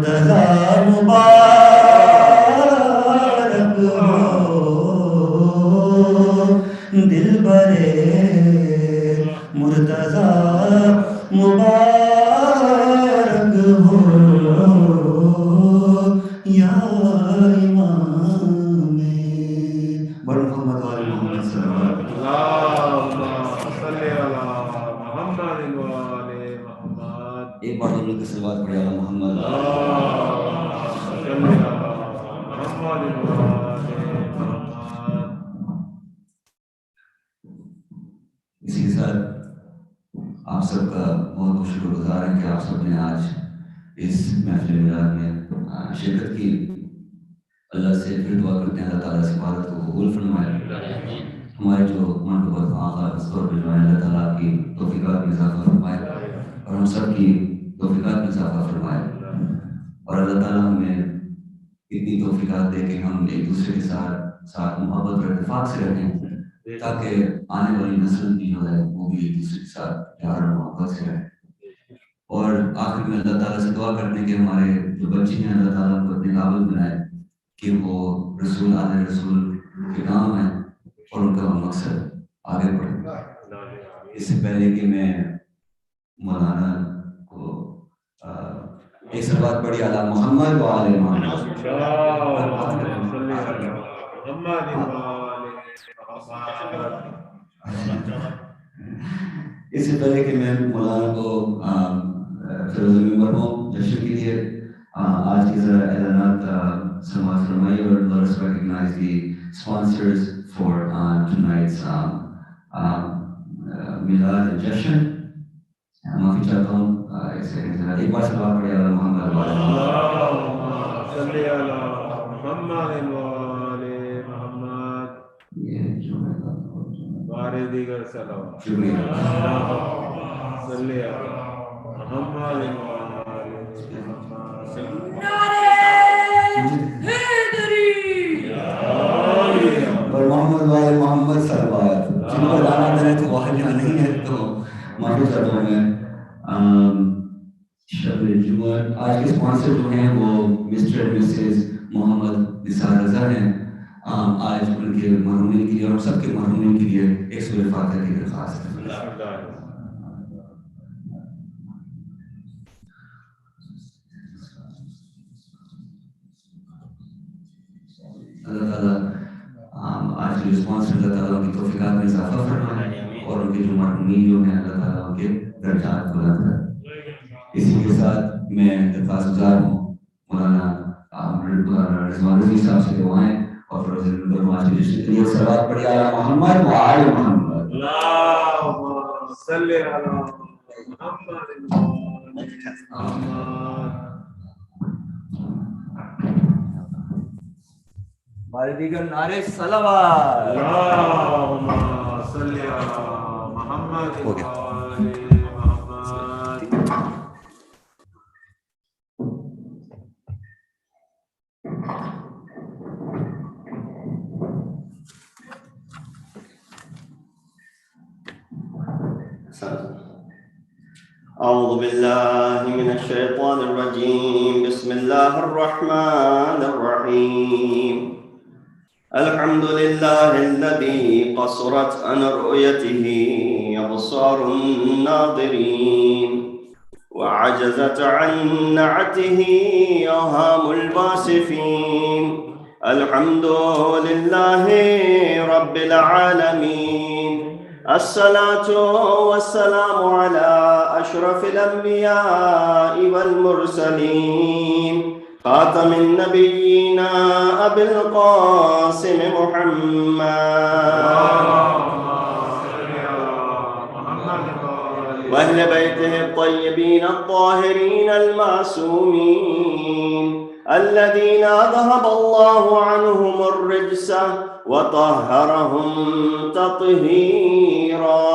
مرتضی مبارک ہو دل برے مرتضی مبارک ہو یا امام بڑھ محمد والے محمد صلی اللہ علیہ وسلم اللہم صلی علی محمد وآل محمد. ایک بار ہم لوگ کی صلوات پڑھے علی محمد اللہم صلی علی محمد وآل محمد. اسی کے ساتھ آپ سب کا بہت بہت شکر گزار ہیں کہ آپ سب نے آج اس محفل میلاد میں شرکت کی. اللہ سے پھر دعا کرتے ہیں اللہ تعالیٰ اس عبادت کو قبول فرمائے. ہمارے جو من کو بدفاقات مستور بجوائے اللہ تعالیٰ کی توفیقات میں اضافہ فرمائے اور ہم سب کی توفیقات میں اضافہ فرمائے. اور اللہ تعالیٰ ہمیں اتنی توفیقات دے کہ ہم ایک دوسرے کے ساتھ محبت اور اتفاق سے رہیں تاکہ آنے والی نسل بھی جو ہے وہ بھی ایک دوسرے کے ساتھ پیار اور محبت سے رہے. اور آخر میں اللہ تعالیٰ سے دعا کرتے ہیں کہ ہمارے جو بچے ہیں اللہ تعالیٰ کو اپنے قابل بنائے کہ وہ رسول آل رسول کے کام ہیں اور ان کا مقصد آگے بڑھے. اس سے پہلے کہ میں مولانا کو ایک صلوات پڑھی علی محمد و آل محمد. اس سے پہلے کہ میں مولانا کو فیروز ممبر ہوں جشن کے لیے آج کی ذرا اعلانات سماعت فرمائیے اور let us recognize the sponsors for tonight's میلاد جشن. معافی چاہتا ہوں ایک سیکنڈ ذرا ایک بار صلوات پڑھیے علی محمد اللہم صلی علی محمد وآل محمد. بارے دیگر صلوات. شکریہ. اللہم صلی علی محمد وآل محمد. اور محمد والے محمد صلوات. جن کو لانا ہے تو وہاں جہاں نہیں ہے تو معافی چاہتا ہوں میں. شب جمعہ آج کے اسپانسر جو ہیں وہ مسٹر اینڈ مسز محمد نثار رضا ہیں. آج ان کے مرحومین کے لیے اور سب کے مرحومین کے لیے ایک سورہ فاتحہ کی درخواست ہے. اللہ تعالیٰ آج کے اسپانسر اللہ تعالیٰ کی توفیقات میں اضافہ فرمائے اور ان کے جو مرحومین جو ہیں اللہ تعالیٰ ان کے درجات بلند کرے. اسی کے ساتھ میں درخواست گزار ہوں مولانا رضوان رضوی صاحب سے دعائیں اور فیروز ممبر آج کے جشن کے لیے صلوات پڑھی علی محمد و آل محمد. اللہم صلی علی محمد محمد. ہمارے دیگر نعرے صلوات. اللہم صلی علی محمد ہو گیا. وآل محمد. أعوذ بالله من الشيطان الرجيم. بسم الله الرحمن الرحيم. الحمد لله الذي قصرت عن رؤيته أبصار الناظرين وعجزت عن نعته أوهام الباسفين. الحمد لله رب العالمين. الصلاة والسلام على أشرف الأنبياء والمرسلين خاتم النبيين أبي القاسم محمد وأهل بيته الطيبين الطاهرين المعصومين الذين أذهب الله عنهم الرجس وطهرهم تطهيرا.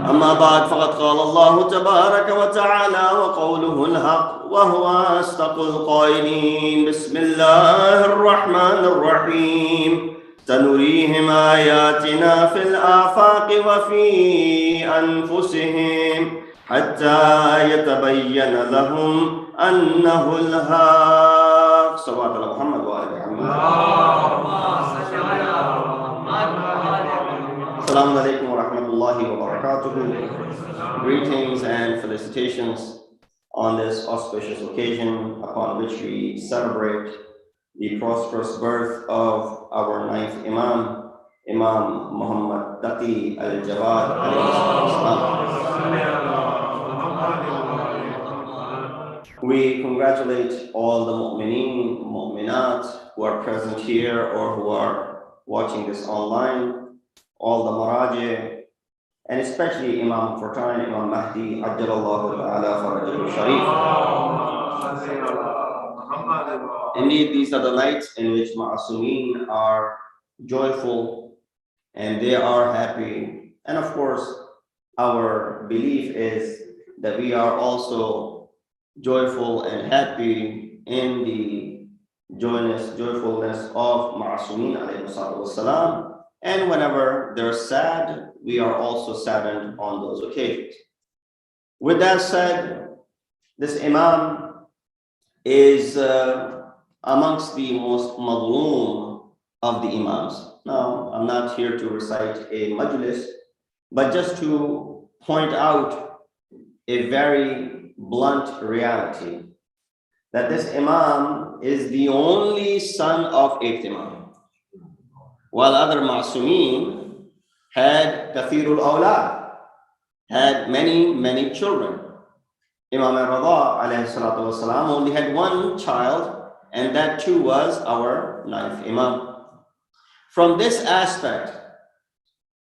أما بعد فقد قال الله تبارك وتعالى وقوله الحق وهو أصدق القائلين. بسم الله الرحمن الرحيم. سنريهم آياتنا في الآفاق وفي أنفسهم حتى يتبين لهم أنه الحق. صلى الله على محمد وآله محمد. Assalamu alaikum wa rahmatullahi wa barakatuhu. Greetings and felicitations on this auspicious occasion upon which we celebrate the prosperous birth of our ninth Imam, Imam Muhammad Taqi al-Jawad alayhi salam. We congratulate all the mu'mineen, mu'minat who are present here or who are watching this online, all the maraji, and especially Imam Fortine, Imam Mahdi, Ajjalallahu ta'ala farajahu sharif. Indeed, these are the nights in which Ma'asumeen are joyful and they are happy. And of course, our belief is that we are also joyful and happy in the joyfulness of Ma'asumeen alayhi salatu wassalam. And whenever they're sad, we are also saddened on those occasions. With that said, this Imam is amongst the most madloom of the Imams. Now, I'm not here to recite a majlis, but just to point out a very blunt reality, that this Imam is the only son of 8th Imam, while other Ma'asumeen had kathirul awlad, had many children. Imam Rada alayhi salatu wasalam only had one child, and that too was our ninth Imam. From this aspect,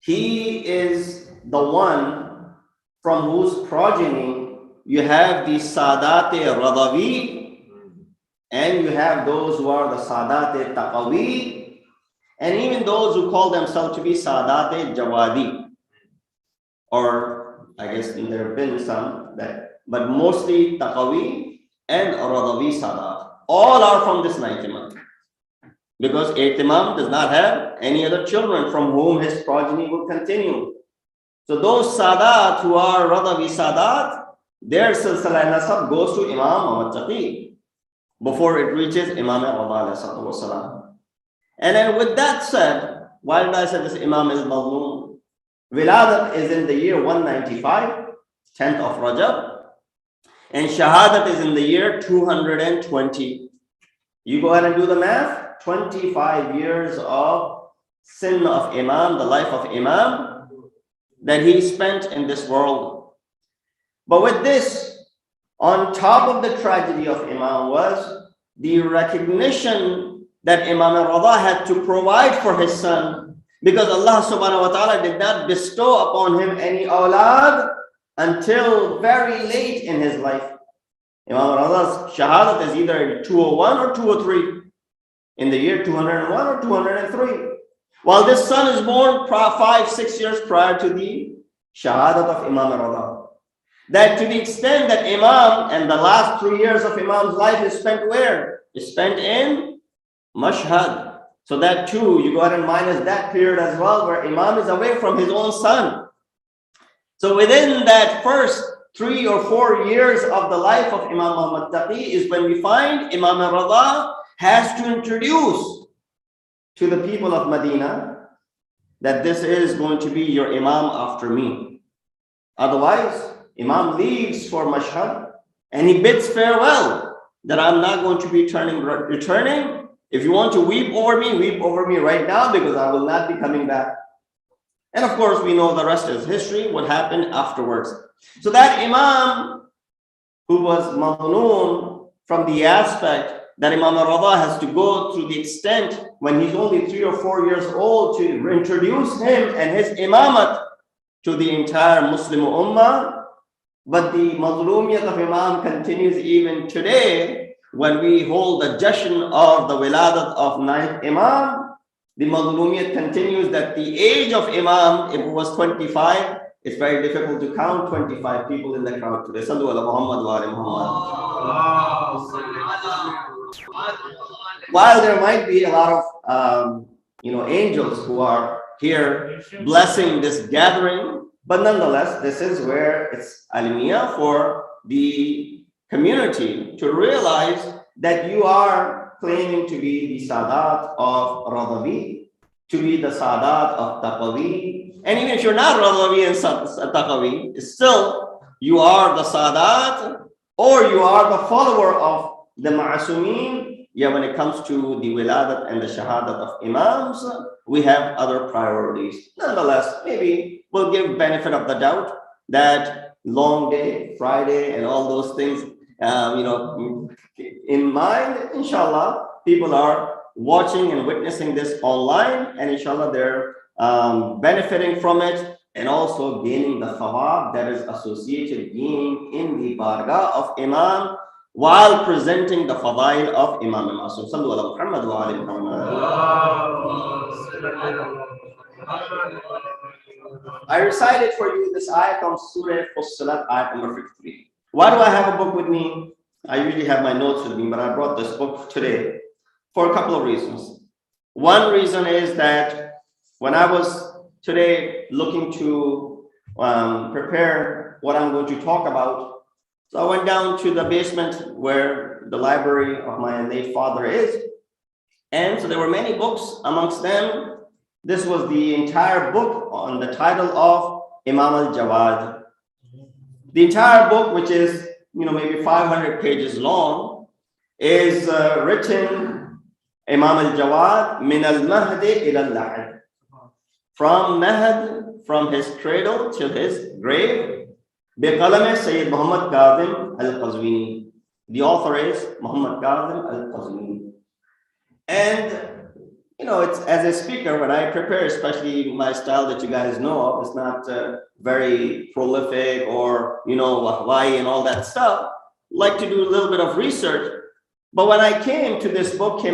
he is the one from whose progeny you have the Sadate Radavi, and you have those who are the Sadate Taqawi, and even those who call themselves to be Sadate Jawadi, or I guess there have been some that, but mostly Taqawi and Radavi Sadat. All are from this ninth Imam, because 8th Imam does not have any other children from whom his progeny will continue. So those Sadat who are Radavi Sadat, their silsila nasab goes to Imam Muhammad Taqi before it reaches Imam Rada alayhi salatu wasalam. And then with that said, why did I say this Imam is Mazloom? Wiladat is in the year 195, 10th of Rajab, and Shahadat is in the year 220. You go ahead and do the math, 25 years of sin of Imam, the life of Imam, that he spent in this world. But with this, on top of the tragedy of Imam was the recognition that Imam Rada had to provide for his son, because Allah subhanahu wa ta'ala did not bestow upon him any awlad until very late in his life. Imam Rada's shahadat is either in 201 or 203, in the year 201 or 203. While this son is born 5-6 years prior to the shahadat of Imam Rada. That to the extent that Imam and the last 3 years of Imam's life is spent where? Is spent in Mashhad. So that too, you go ahead and minus that period as well, where Imam is away from his own son. So within that first 3 or 4 years of the life of Imam Muhammad Taqi is when we find Imam Rada has to introduce to the people of Medina that this is going to be your Imam after me. Otherwise, Imam leaves for Mashhad and he bids farewell that I'm not going to be returning. If you want to weep over me right now, because I will not be coming back. And of course, we know the rest is history, what happened afterwards. So that Imam who was Mamnoon from the aspect that Imam Rada has to go to the extent when he's only 3 or 4 years old to introduce him and his Imamat to the entire Muslim Ummah. But the Mazlumiyat of Imam continues even today. When we hold the Jashan of the Wiladat of 9th Imam, the Mazlumiyat continues that the age of Imam, if it was 25, it's very difficult to count 25 people in the crowd today. Sallu ala Muhammad wa ala Muhammad. While there might be a lot of angels who are here blessing this gathering. But nonetheless, this is where it's aliyah for the community to realize that you are claiming to be the Sadat of Radavi, to be the Sadat of Taqawi. And even if you're not Radavi and Taqawi, still you are the Sadat, or you are the follower of the Ma'asumin. Yeah, when it comes to the Wiladat and the Shahadat of Imams, we have other priorities. Nonetheless, maybe we'll give benefit of the doubt that long day, Friday, and all those things, in mind, inshallah, people are watching and witnessing this online, and inshallah, they're benefiting from it and also gaining the thawab that is associated being in the bargah of Imam while presenting the fadail of Imam Masum. Sallu ala Muhammad wa ali Muhammad. I recited for you this ayat from Surah Fussilat, ayat number 53. Why do I have a book with me? I usually have my notes with me, but I brought this book today for a couple of reasons. One reason is that when I was today looking to prepare what I'm going to talk about, so I went down to the basement where the library of my late father is. And so there were many books. Amongst them, this was the entire book on the title of Imam al-Jawad. The entire book, which is maybe 500 pages long, is written Imam al-Jawad min al-Mahdi ila al-Lahad. From Mahd, from his cradle till his grave, Biqalam Syed Muhammad Kazim al-Qazwini. The author is Muhammad Kazim al-Qazwini. And it's as a speaker, when I prepare, especially my style that you guys know of, it's not very prolific or wahwai and all that stuff. Like to do a little bit of research. But when I came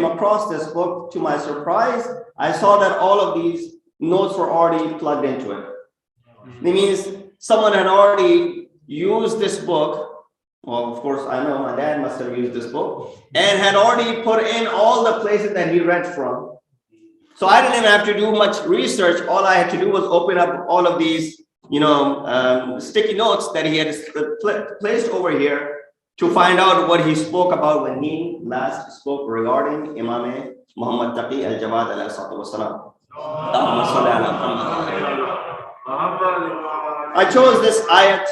across this book, to my surprise, I saw that all of these notes were already plugged into it. It means someone had already used this book. Well, of course, I know my dad must have used this book and had already put in all the places that he read from. So I didn't even have to do much research. All I had to do was open up all of these, sticky notes that he had placed over here to find out what he spoke about when he last spoke regarding Imam Muhammad Taqi al-Jawad alayhi salatu wasalam. I chose this ayat,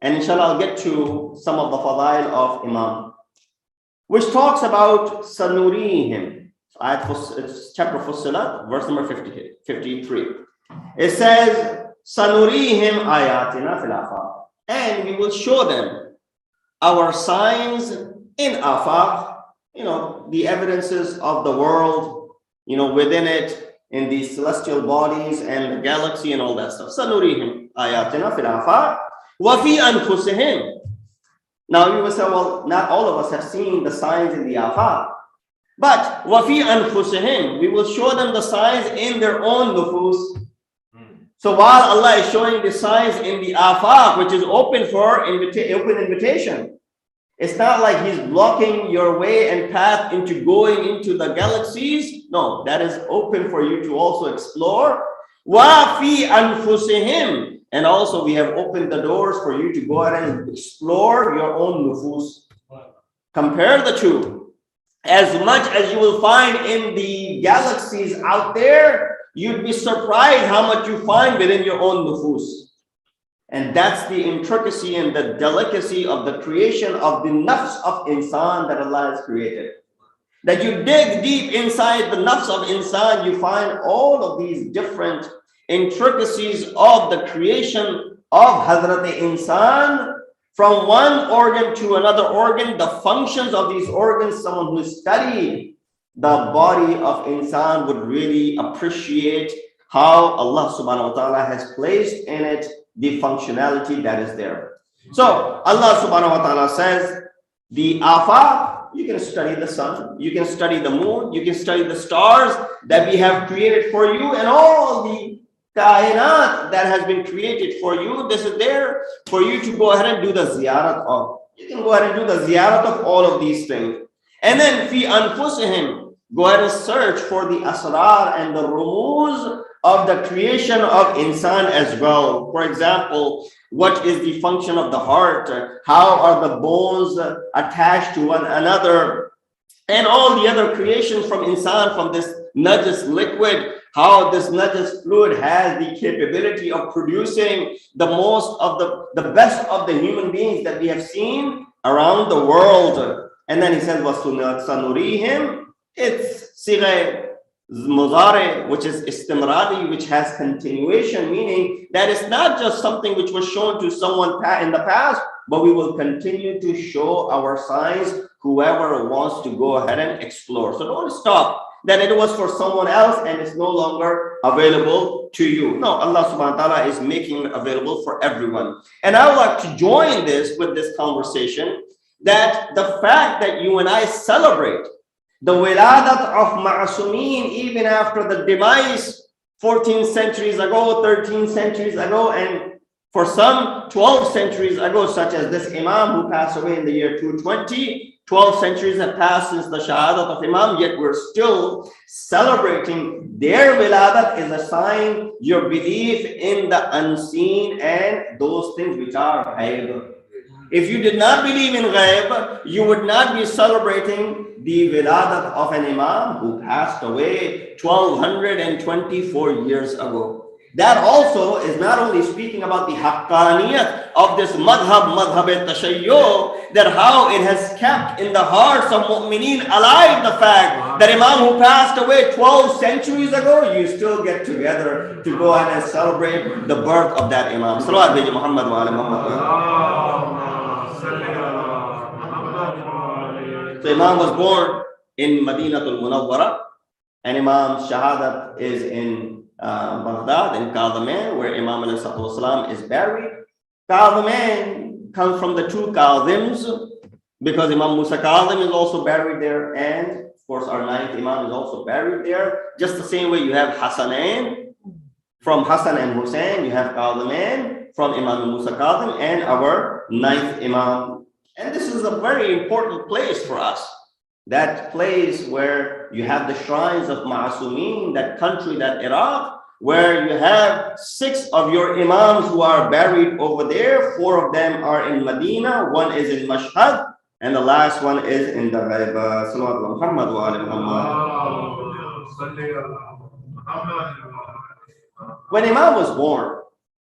and inshallah I'll get to some of the fadail of Imam, which talks about Sanurihim. It's chapter Fussilat, verse number 53. It says, Sanurihim ayatina fil afaq, and we will show them our signs in afaq, the evidences of the world, within it, in these celestial bodies and the galaxy and all that stuff. Sanurihim ayatina fil afaq wa fi anfusihim. Now you will say, well, not all of us have seen the signs in the afaq. But wa fi anfusihim, we will show them the signs in their own nufus. So while Allah is showing the signs in the afaq, which is open for open invitation, it's not like He's blocking your way and path into going into the galaxies. No, that is open for you to also explore. Wa fi anfusihim, and also we have opened the doors for you to go ahead and explore your own nufus. Compare the two. As much as you will find in the galaxies out there, you'd be surprised how much you find within your own nufus. And that's the intricacy and the delicacy of the creation of the nafs of insan that Allah has created. That you dig deep inside the nafs of insan, you find all of these different intricacies of the creation of Hazrat Insan, from one organ to another organ, the functions of these organs. Someone who studied the body of insan would really appreciate how Allah subhanahu wa ta'ala has placed in it the functionality that is there. So Allah subhanahu wa ta'ala says, the afaq, you can study the sun, you can study the moon, you can study the stars that we have created for you, and all the kainat that has been created for you. This is there for you to go ahead and do the ziyarat of. You can go ahead and do the ziyarat of all of these things. And then fi anfusihim, Go ahead and search for the asrar and the rumuz of the creation of insan as well. For example, what is the function of the heart? How are the bones attached to one another? And all the other creations from insan, from this najas liquid, how this najas fluid has the capability of producing the most of the best of the human beings that we have seen around the world. And then he says, وَسَنُرِيهِمْ, it's sigha muzare, which is istimrari, which has continuation, meaning that it's not just something which was shown to someone in the past, but we will continue to show our signs, whoever wants to go ahead and explore. So don't stop that it was for someone else and it's no longer available to you. No, Allah subhanahu wa ta'ala is making it available for everyone. And I would like to join this with this conversation, that the fact that you and I celebrate the Wiladat of Ma'asumeen even after the demise 14 centuries ago, 13 centuries ago, and for some 12 centuries ago, such as this Imam who passed away in the year 220. 12 centuries have passed since the Shahadat of Imam, yet we're still celebrating their Wiladat is a sign your belief in the unseen and those things which are ghaib. If you did not believe in ghaib, you would not be celebrating the Wiladat of an Imam who passed away 1224 years ago. That also is not only speaking about the haqqaniyat of this madhab al-tashayyu, that how it has kept in the hearts of mu'mineen alive the fact that Imam who passed away 12 centuries ago, you still get together to go ahead and celebrate the birth of that Imam. Salawat bi Muhammad wa ala Muhammad. So Imam was born in Madinatul Munawwara, and Imam's Shahadat is in Baghdad, in Kadhimain, where Imam ﷺ is buried. Kadhimain comes from the two Kadhims, because Imam Musa Kadhim is also buried there, and of course our ninth Imam is also buried there. Just the same way you have Hassanain, from Hassan and Hussein, you have Kadhimain from Imam Musa Kadhim, and our ninth Imam. And this is a very important place for us. That place where you have the shrines of Ma'asumeen, that country, that Iraq, where you have 6 of your Imams who are buried over there. 4 of them are in Medina, 1 is in Mashhad, and the last one is in the Ghaiba. Salawat Muhammad wa ala Muhammad. When Imam was born,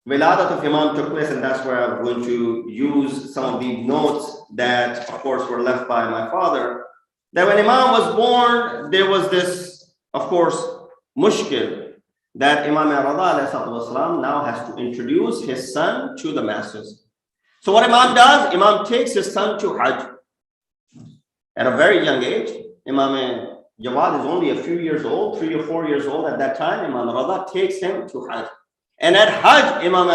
Wiladat of Imam took place, and that's where I'm going to use some of the notes that, of course, were left by my father. That when Imam was born, there was this, of course, mushkil, that Imam Rada now has to introduce his son to the masses. So what Imam does, Imam takes his son to Hajj. At a very young age, Imam Jawad is only a few years old, 3 or 4 years old at that time. Imam Rada takes him to Hajj. And at Hajj, Imam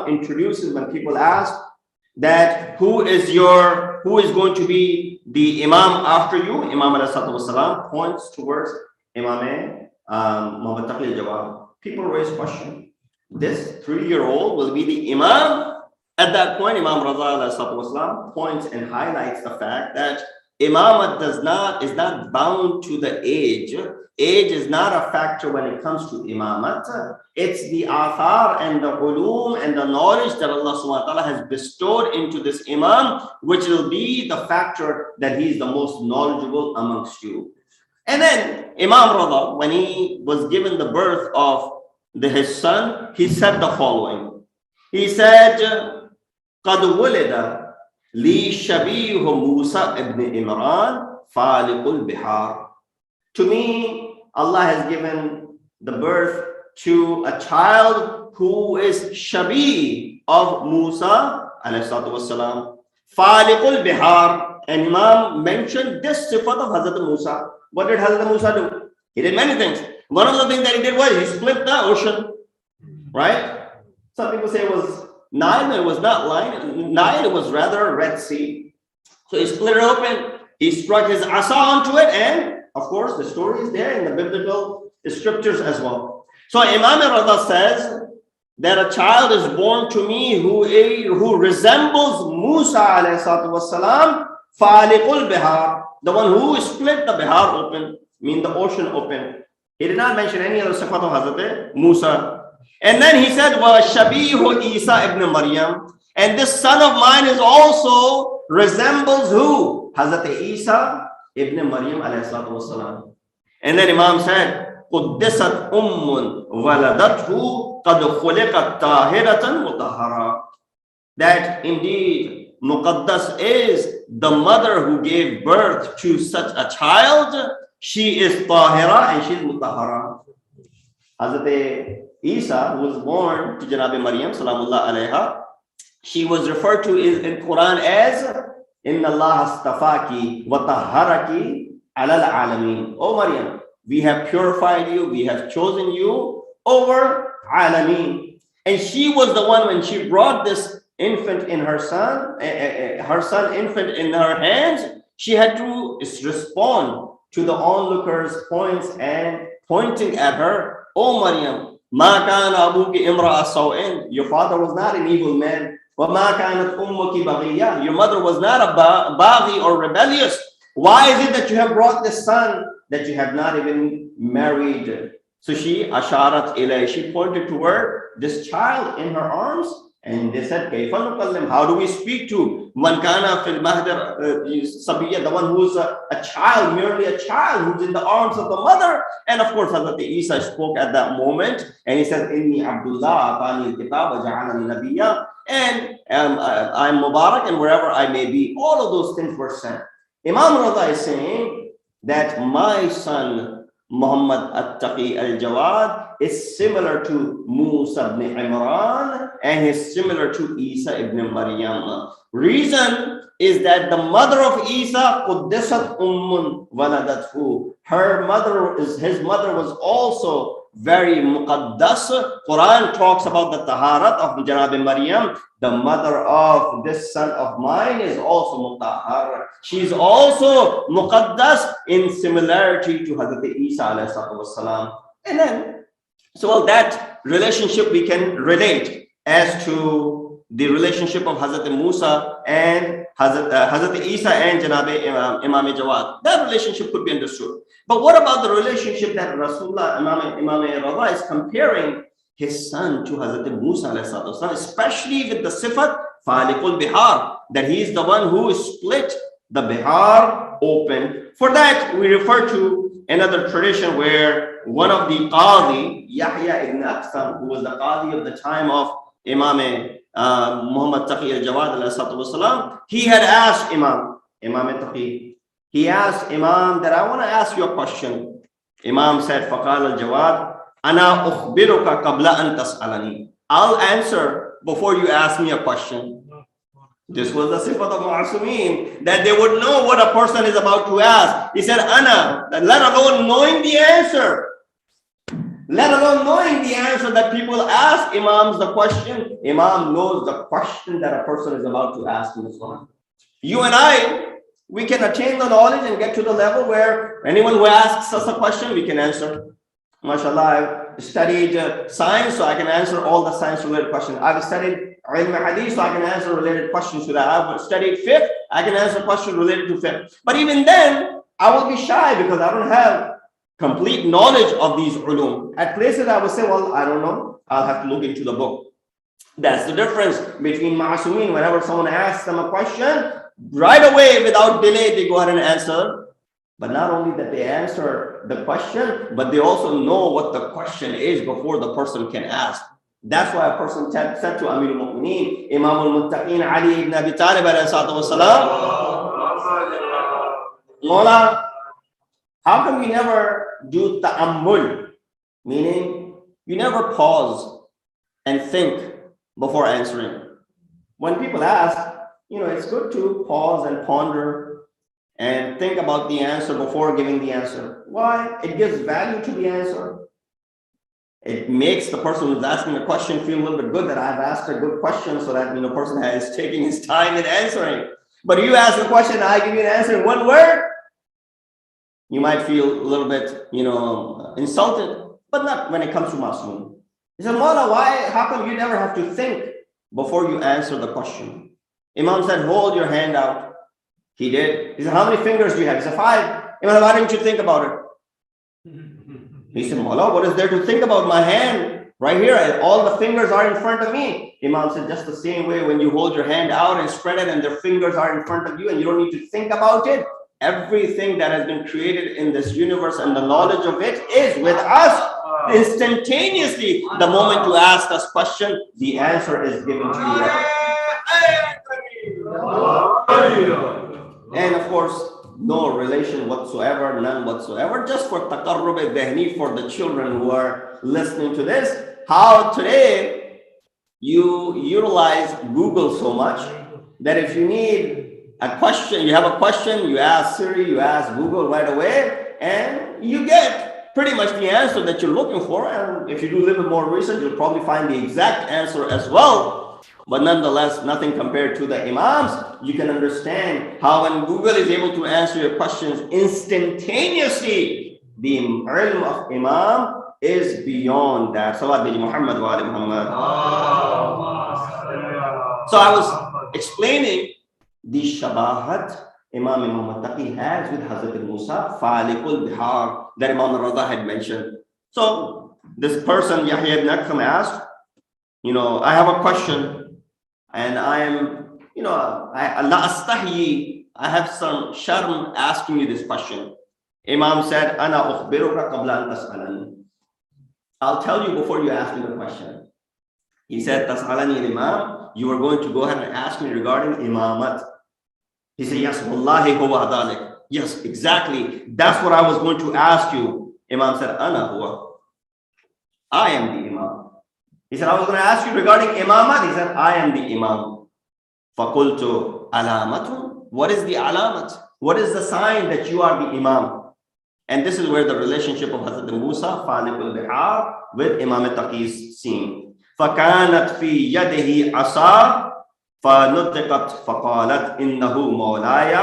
introduces, when people ask that who is going to be the Imam after you, Imam points towards Imamate Taqi. People raise question. This 3-year-old will be the Imam. At that point, Imam Raza points and highlights the fact that Imamat is not bound to the age. Age is not a factor when it comes to Imamat. It's the athar and the ulum and the knowledge that Allah subhanahu wa ta'ala has bestowed into this Imam, which will be the factor that he is the most knowledgeable amongst you. And then Imam Rada, when he was given the birth of his son, he said the following. He said, قَدْ وُلِدَ لِي شَبِيهُ مُوسَى ibn Imran فَالِقُ الْبِحَارِ. To me, Allah has given the birth to a child who is Shabi of Musa alayhi salatu wassalam. Faliqul Bihar. And Imam mentioned this sifat of Hazrat Musa. What did Hazrat Musa do? He did many things. One of the things that he did was he split the ocean. Right? Some people say it was Nile. It was not Nile. It was rather Red Sea. So he split it open. He struck his asa onto it, and of course the story is there in the biblical scriptures as well. So Imam Rada says that a child is born to me who resembles Musa alayhi salatu wassalam, Faliqul Bihar, the one who split the Bihar open. mean the ocean opened. He did not mention any other sifat of Hazrat Musa. And then he said, وَشَبِيهُ Isa ibn Maryam. And this son of mine is also resembles who? Hazrat Isa ibn Maryam alayhi salatu wasalam. And then Imam said, قُدِّسَتْ أُمٌّ وَلَدَتْهُ قَدْ خُلِقَتْ طَاهِرَةً مُطَهَّرًا. That indeed Muqaddas is the mother who gave birth to such a child. She is Tahira and she is Mutahara. Hazrat Isa, who was born to Janab Maryam, Salamullah alayha, she was referred to in Quran as Inna Allah astafaki wa tahharaki alal alameen. Oh Maryam, we have purified you, we have chosen you over alameen. And she was the one when she brought this infant in her son infant in her hands, she had to respond to the onlookers' points and pointing at her. Oh Maryam, ma kana abuki imra'a sawin. Your father was not an evil man. Wa ma kanat ummuki baghiya. Your mother was not a baghi or rebellious. Why is it that you have brought this son that you have not even married? So she asharat ilay. She pointed toward this child in her arms. And they said, how do we speak to man kana fil mahdir sabiya, the one who's a child, merely a child who's in the arms of the mother? And of course, Hazrat Isa spoke at that moment, and he said, Inni Abdullah atani al-kitab wa ja'alani nabiyya, and I'm Mubarak, and wherever I may be. All of those things were sent. Imam Raza is saying that my son Muhammad Taqi al-Jawad is similar to Musa ibn Imran and is similar to Isa ibn Maryam. Reason is that the mother of Isa, Quddisat Ummun Waladathu, his mother was also very muqaddas. Quran talks about the taharat of Janab Maryam. The mother of this son of mine is also mutahhar. She's also muqaddas in similarity to Hazrat Isa alayhi salatu wasalam. And then, so that relationship we can relate as to the relationship of Hazrat Musa and Hazrat Isa and Janab Imam Jawad. That relationship could be understood. But what about the relationship that Rasulullah Imam Raza is comparing his son to Hazrat Musa alayhi salatu wasalam, especially with the sifat Faliqul Bihar, that he is the one who split the Bihar open. For that, we refer to another tradition where one of the Qadi, Yahya ibn Aqsam, who was the Qadi of the time of Imam Muhammad Taqi al-Jawad alayhi salatu wasalam, he had asked Imam Taqi, he asked Imam that I want to ask you a question. Imam said, Faqal al-Jawad, Ana ukhbiruka qabla an tas'alani. I'll answer before you ask me a question. This was the sifat of Ma'asumeen, that they would know what a person is about to ask. He said, Ana, let alone knowing the answer. Let alone knowing the answer that people ask Imams the question. Imam knows the question that a person is about to ask in Islam. You and I, we can attain the knowledge and get to the level where anyone who asks us a question, we can answer. MashaAllah, I've studied science, so I can answer all the science-related questions. I've studied ilm hadith, so I can answer related questions to that. I've studied fiqh, I can answer questions related to fiqh. But even then, I will be shy because I don't have complete knowledge of these ulum. At places, I will say, well, I don't know. I'll have to look into the book. That's the difference between Ma'asumeen. Whenever someone asks them a question, right away, without delay, they go ahead and answer. But not only that they answer the question, but they also know what the question is before the person can ask. That's why a person said to Amir al-Mu'mineen, Imam al-Muttaqeen Ali ibn Abi Talib alayhi salatu wasalam, Maula, how come you never do ta'ammul? Meaning, you never pause and think before answering. When people ask, it's good to pause and ponder and think about the answer before giving the answer. Why? It gives value to the answer. It makes the person who's asking the question feel a little bit good that I've asked a good question, so that the person is taking his time in answering. But you ask the question, I give you an answer in one word, you might feel a little bit, insulted, but not when it comes to Masloom. He said, Maula, how come you never have to think before you answer the question? Imam said, hold your hand out. He did. He said, how many fingers do you have? He said, 5. Imam, why didn't you think about it? He said, Maula, what is there to think about? My hand right here, and all the fingers are in front of me. Imam said, just the same way when you hold your hand out and spread it and the fingers are in front of you and you don't need to think about it. Everything that has been created in this universe and the knowledge of it is with us instantaneously. The moment you ask us question, the answer is given to you. And of course, no relation whatsoever, none whatsoever, just for taqarrub al-dhahni, for the children who are listening to this, how today you utilize Google so much that if you need a question, you have a question, you ask Siri, you ask Google right away, and you get pretty much the answer that you're looking for. And if you do a little bit more research, you'll probably find the exact answer as well. But nonetheless, nothing compared to the Imams. You can understand how when Google is able to answer your questions instantaneously, the ilm of Imam is beyond that. Salawat bi Muhammad wa ali Muhammad. So I was explaining the shabahat Imam Taqi has with Hazrat Musa, Falikul Bihar, that Imam Raza had mentioned. So this person, Yahya ibn Akram, asked, I have a question. And I am, I have some sharm asking you this question. Imam said, Ana ukhbiruka qabla an tas'alani. I'll tell you before you ask me the question. He said, Tas'alani Imam, you are going to go ahead and ask me regarding Imamat. He said, yes, wallahi huwa dhalik. Yes, exactly. That's what I was going to ask you. Imam said, Ana huwa. I am the Imam. He said, I was going to ask you regarding Imamat. He said, I am the Imam. Fakultu alamatun. What is the alamat? What is the sign that you are the Imam? And this is where the relationship of Hazrat Musa, Falikul Bihar, with Imamate is seen. فَكَانَتْ فِي يَدِهِ عَصَى فَنُطِقَتْ فَقَالَتْ إِنَّهُ مَوْلَايَ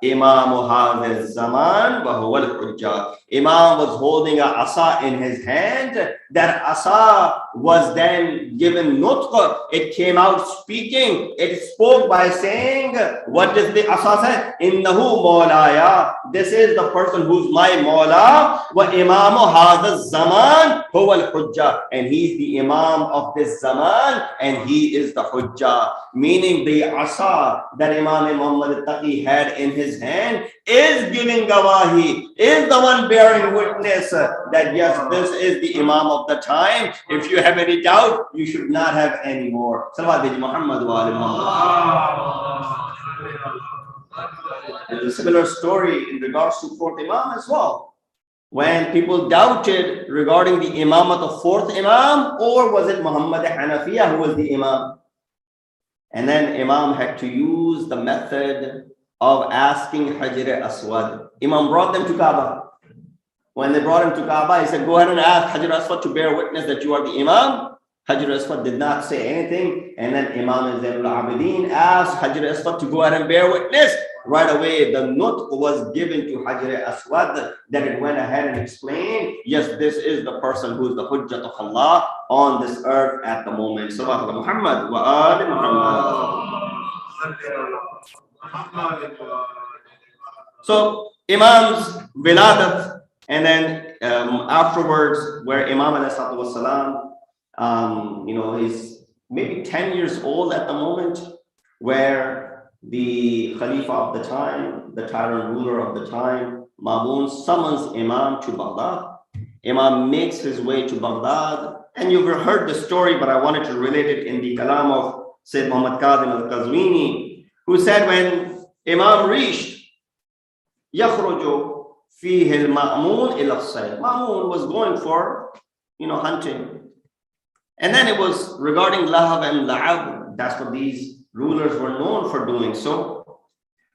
إِمَامُ هَذَا الزَّمَانِ وَهُوَ الْحُجَّةِ. Imam was holding a asa in his hand. That asa was then given nutq. It came out speaking. It spoke by saying, what does the asa say? Innahu maulaya. This is the person who's my maula. Wa imamu hadha zaman huwa al-hujjah. And he's the imam of this zaman and he is the hujjah. Meaning the asa that Imam Muhammad Taqi had in his hand is giving gawahi, is the one bearing witness that yes, this is the Imam of the time. If you have any doubt, you should not have any more. Salawat bi Muhammad wa ali Muhammad. There's a similar story in regards to fourth Imam as well. When people doubted regarding the Imamat of fourth Imam, or was it Muhammad Hanafiya who was the Imam? And then Imam had to use the method of asking Hajar Aswad. Imam brought them to Kaaba. When they brought him to Kaaba, he said, go ahead and ask Hajar Aswad to bear witness that you are the Imam. Hajar Aswad did not say anything. And then Imam Zainul Abidin asked Hajar Aswad to go ahead and bear witness. Right away, the nutq was given to Hajar Aswad that it went ahead and explained, yes, this is the person who is the Hujjat of Allah on this earth at the moment. Sallallahu Muhammad wa ali Muhammad. So, Imam's Wiladat, and then afterwards, where Imam was he's maybe 10 years old at the moment, where the Khalifa of the time, the tyrant ruler of the time, Mamun, summons Imam to Baghdad. Imam makes his way to Baghdad, and you've heard the story, but I wanted to relate it in the kalam of Sayyid Muhammad Qadim al-Qazwini, who said when Imam reached, يَخْرُجُ فِيهِ الْمَأْمُونِ إِلَى الصَّيْدِ. Ma'mun was going for, hunting. And then it was regarding lahab and la'ab. That's what these rulers were known for doing. So,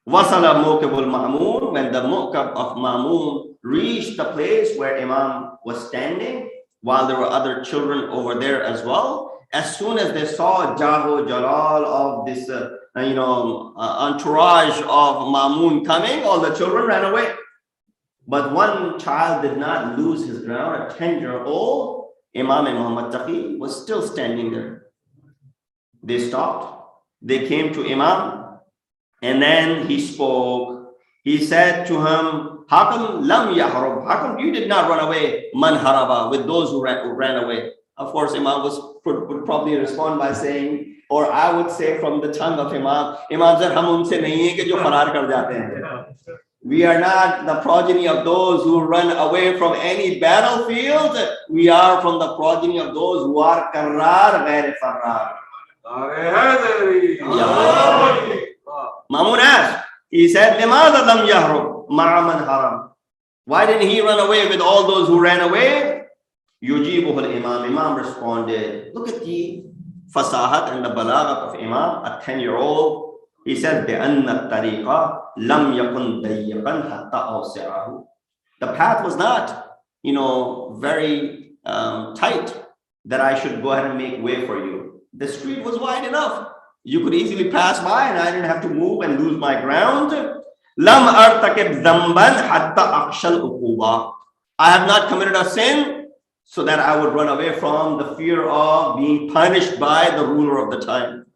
wasala mawkabul ma'mun, when the mawkab of Ma'mun reached the place where Imam was standing, while there were other children over there as well, as soon as they saw Jaho Jalal of this, entourage of Ma'mun coming, all the children ran away. But one child did not lose his ground, a 10-year-old. Imam Muhammad Taqi was still standing there. They stopped. They came to Imam, and then he spoke. He said to him, how come lam yahrub? How come you did not run away? Man haraba, with those who ran away. Of course, Imam would probably respond by saying, or I would say from the tongue of Imam, Imam said, hum unse nahi hai ki jo farar kar jate hain. We are not the progeny of those who run away from any battlefield. We are from the progeny of those who are karrar ghair farrar. Mamun asked, he said, لِمَاذَا لَمْ يَهْرُبْ مَعَ مَنْ haram? Why didn't he run away with all those who ran away? يُجِيبُهُ الْإِمام. Imam responded, look at the fasahat and the balaghat of Imam, a 10-year-old. He said, بِأَنَّ الطَّرِيقَ لَمْ يَكُنْ ضَيِّقًا حَتَّى أَوْسِعَهُ. The path was not, very tight that I should go ahead and make way for you. The street was wide enough. You could easily pass by and I didn't have to move and lose my ground. Lam artakib zamban hatta akshal uquba. I have not committed a sin so that I would run away from the fear of being punished by the ruler of the time.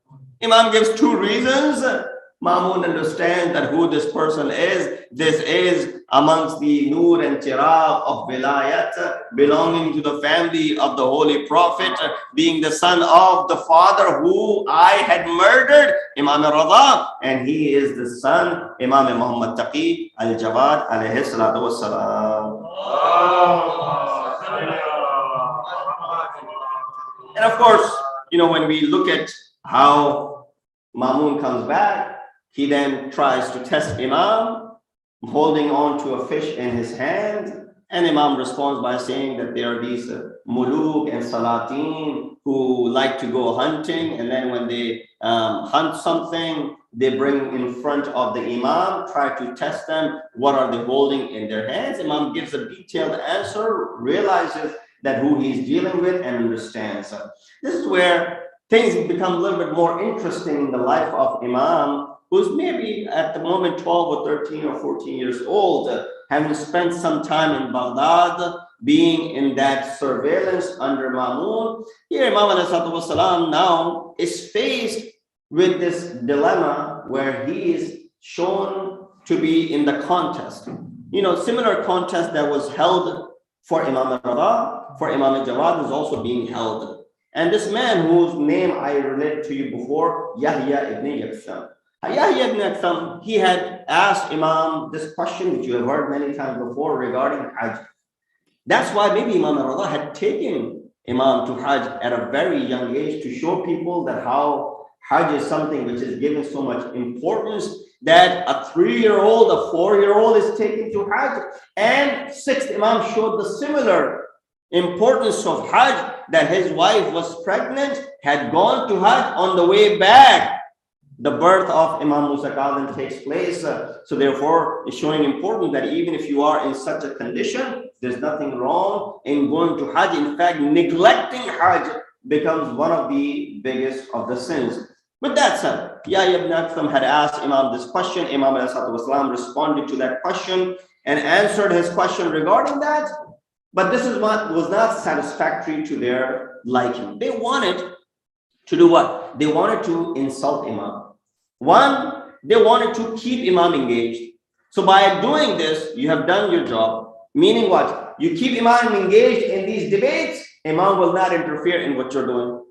Imam gives two reasons. Mamun understands that who this person is. This is amongst the Nur and Chirag of Vilayat, belonging to the family of the Holy Prophet, being the son of the father who I had murdered, Imam Rada, and he is the son, Imam Muhammad Taqi al-Jawad alayhi salatu wassalam. And of course, when we look at how Mamun comes back, he then tries to test Imam, holding on to a fish in his hand. And Imam responds by saying that there are these muluk and salatin who like to go hunting. And then when they hunt something, they bring in front of the Imam, try to test them. What are they holding in their hands? Imam gives a detailed answer, realizes that who he's dealing with and understands. This is where things become a little bit more interesting in the life of Imam, who's maybe at the moment 12 or 13 or 14 years old, having spent some time in Baghdad, being in that surveillance under Mamun. Here Imam ﷺ now is faced with this dilemma where he is shown to be in the contest. Similar contest that was held for Imam Rada, for Imam Jawad is also being held. And this man whose name I related to you before, Yahya ibn Yaksam. Yahya ibn Yaksam, he had asked Imam this question, which you have heard many times before, regarding Hajj. That's why maybe Imam Rada had taken Imam to Hajj at a very young age to show people that how Hajj is something which is given so much importance that a 3-year-old, a 4-year-old is taken to Hajj. And 6th Imam showed the similar importance of Hajj, that his wife was pregnant, had gone to Hajj. On the way back, the birth of Imam Musa Kazim takes place. So therefore, it's showing important that even if you are in such a condition, there's nothing wrong in going to Hajj. In fact, neglecting Hajj becomes one of the biggest of the sins. With that said, Yahya ibn Yaksam had asked Imam this question. Imam ﷺ responded to that question and answered his question regarding that. But this is what was not satisfactory to their liking. They wanted to do what? They wanted to insult Imam. One, they wanted to keep Imam engaged. So by doing this, you have done your job. Meaning what? You keep Imam engaged in these debates, Imam will not interfere in what you're doing.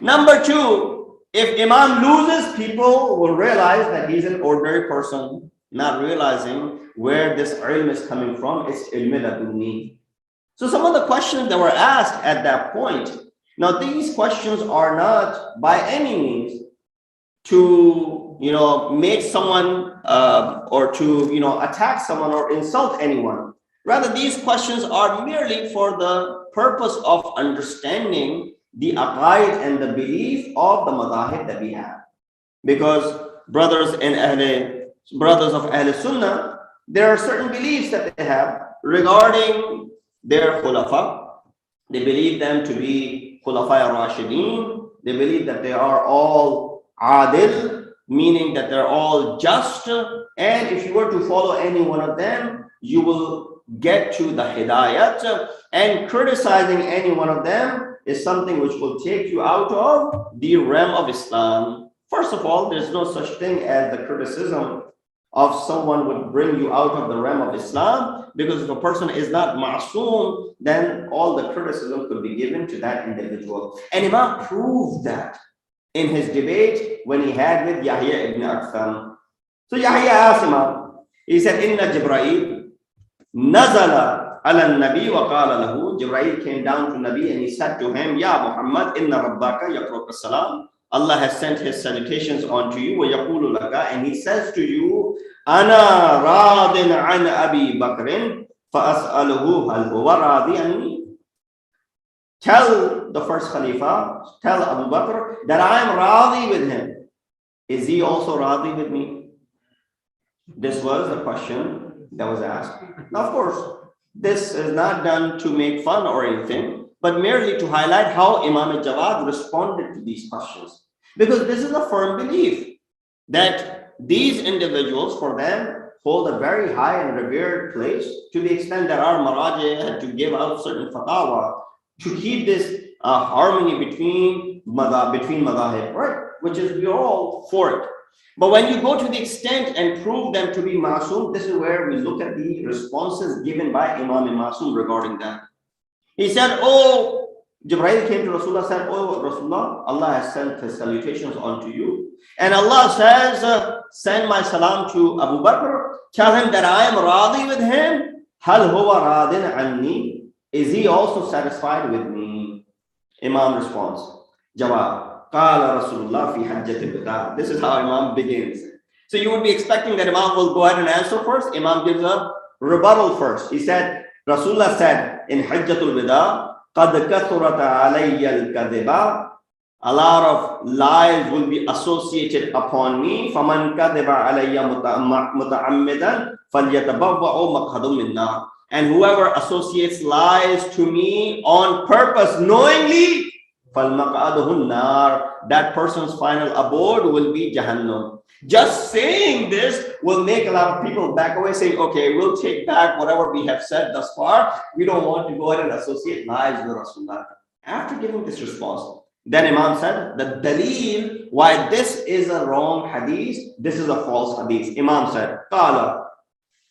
Number two, if Imam loses, people will realize that he's an ordinary person, not realizing where this ilm is coming from. It's ilm ladunni. So some of the questions that were asked at that point, now these questions are not by any means to make someone or to attack someone or insult anyone. Rather, these questions are merely for the purpose of understanding the aqaid and the belief of the madahib that we have. Because brothers of Ahl Sunnah, there are certain beliefs that they have regarding their khulafa. They believe them to be khulafa ar-rashidin. They believe that they are all adil, meaning that they're all just. And if you were to follow any one of them, you will get to the hidayat. And criticizing any one of them is something which will take you out of the realm of Islam. First of all, there's no such thing as the criticism of someone would bring you out of the realm of Islam, because if a person is not ma'soom, then all the criticism could be given to that individual. And Imam proved that in his debate when he had with Yahya ibn Aktham. So Yahya asked Imam, he said, Inna Jibreel nazala ala nabi wa qala lahu. Jibreel came down to Nabi and he said to him, Ya Muhammad, inna rabbaka yaqruka salam. Allah has sent his salutations onto you, wa yaqulu laka, and he says to you, Ana radin an Abi Bakrin fa as'aluhu hal huwa radi anni. Tell the first Khalifa, tell Abu Bakr that I am radi with him. Is he also radi with me? This was the question that was asked. Now, of course, this is not done to make fun or anything, but merely to highlight how Imam Jawad responded to these questions. Because this is a firm belief that these individuals, for them, hold a very high and revered place, to the extent that our Maraji had to give out certain fatwa to keep this harmony between madhahib, right? Which is, we're all for it. But when you go to the extent and prove them to be masoom, this is where we look at the responses given by Imam Masoom regarding that. He said, oh, Jibreel came to Rasulullah and said, oh, Rasulullah, Allah has sent his salutations onto you. And Allah says, send my salam to Abu Bakr. Tell him that I am radi with him. Hal huwa radin anni. Is he also satisfied with me? Imam responds, Jawab, Qala Rasulullah fi hajjatil wada. This is how Imam begins. So you would be expecting that Imam will go ahead and answer first. Imam gives a rebuttal first. He said, Rasulullah said in hajjatul wada, قَدْ كَثُرَتَ عَلَيَّ الْكَذِبَ. A lot of lies will be associated upon me. فَمَنْ كَذِبَ عَلَيَّ مُتَعَمِّدًا فَلْيَتَبَوَّأُ مَقْعَدَهُ مِنَ النَّارِ. And whoever associates lies to me on purpose, knowingly, فَالْمَقْعَدُهُ النَّارِ. That person's final abode will be Jahannam. Just saying this will make a lot of people back away, saying, okay, we'll take back whatever we have said thus far. We don't want to go ahead and associate lies with Rasulullah. After giving this response, then Imam said, the dalil why this is a wrong hadith, this is a false hadith. Imam said, Qala,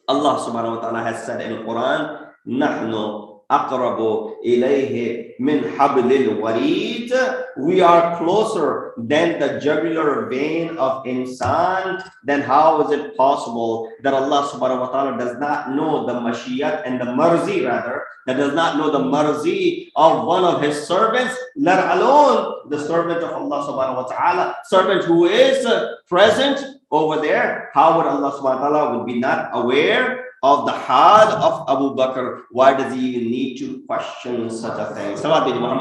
Allah subhanahu wa ta'ala has said in the Quran, Nahnu aqrabu ilayhi min hablil warid. We are closer than the jugular vein of insan. Then how is it possible that Allah subhanahu wa ta'ala does not know the mashiyat and the marzi, rather, that does not know the marzi of one of his servants, let alone the servant of Allah subhanahu wa ta'ala, servant who is present over there? How would Allah subhanahu wa ta'ala would be not aware of the hal of Abu Bakr? Why does he even need to question such a thing? So Imam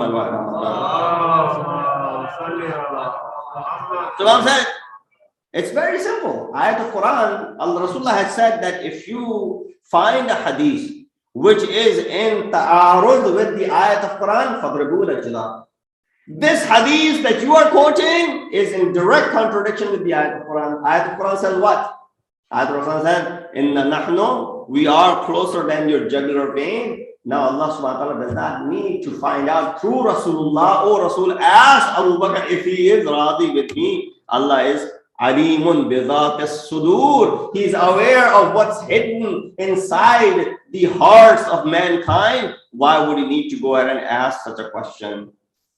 said, it's very simple. Ayat of Quran, Allah Rasulullah has said that if you find a hadith which is in ta'arud with the ayat of Quran, فَضْرِبُوا الْجِدَارِ. This hadith that you are quoting is in direct contradiction with the ayat of Quran. Ayat of Quran says what? Ayat of Quran said, Inna nahnu, we are closer than your jugular vein. Now Allah subhanahu wa ta'ala does not need to find out through Rasulullah, oh Rasul, ask Abu Bakr if he is radi with me. Allah is alimun bidhat as-sudur. He is aware of what's hidden inside the hearts of mankind. Why would he need to go ahead and ask such a question?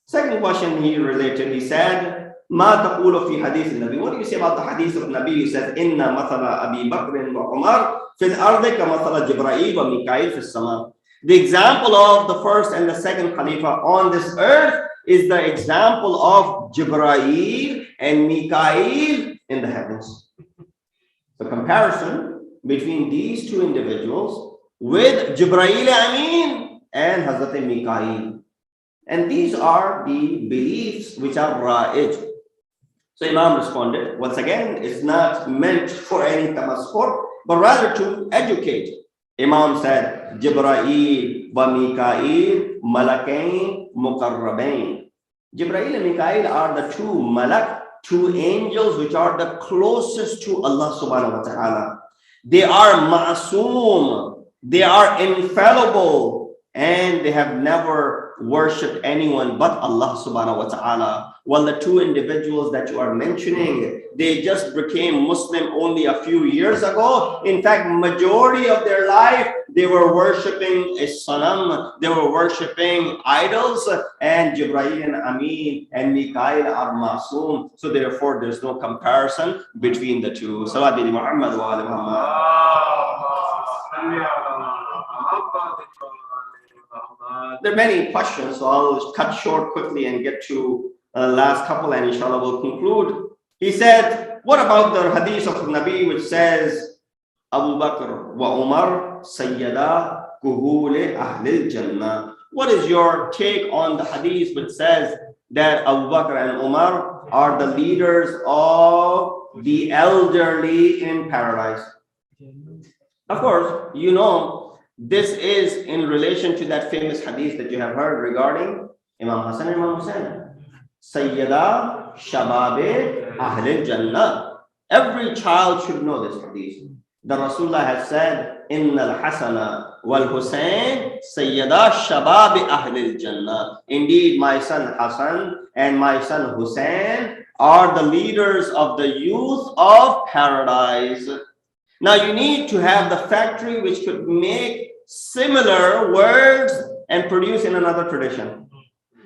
Second question he related, he said, ما تقول في حديث النبي? What do you say about the hadith of Nabi? He says, إن مثل أبي بكر وعمر في الأرض كمثل جبرائيل وميكائيل في السماء. The example of the first and the second Khalifa on this earth is the example of Jibreel and Mikael in the heavens. The comparison between these two individuals with Jibreel Amin and Hazrat Mikael. And these are the beliefs which are ra'ij. So Imam responded, once again, it's not meant for any tamaskur, but rather to educate. Imam said, Jibreel wa Mikael malakain mukarrabain. Jibreel and Mikael are the two malak, two angels which are the closest to Allah subhanahu wa ta'ala. They are ma'soom. They are infallible. and they have never worshipped anyone but Allah subhanahu wa ta'ala. While the two individuals that you are mentioning, they just became Muslim only a few years ago. In fact, majority of their life, they were worshipping a sanam, they were worshipping idols, and Jibreel and Amin and Mikael are masoom. So therefore, there's no comparison between the two. Salawat bi Muhammad wa ali Muhammad. There are many questions, so I'll cut short quickly and get to last couple, and inshallah we'll conclude. He said, what about the hadith of the Nabi which says, Abu Bakr wa Umar Sayyada Kuhul Ahlil Jannah? What is your take on the hadith which says that Abu Bakr and Umar are the leaders of the elderly in paradise? Of course, you know, this is in relation to that famous hadith that you have heard regarding Imam Hassan and Imam Hussain. Sayyada Shababe Ahlil Jannah. Every child should know this hadith. The Rasulullah has said, Inna al-Hasana wal-Hussain Sayyada Shababe Ahlil Jannah. Indeed, my son Hassan and my son Hussain are the leaders of the youth of paradise. Now you need to have the factory which could make similar words and produce in another tradition.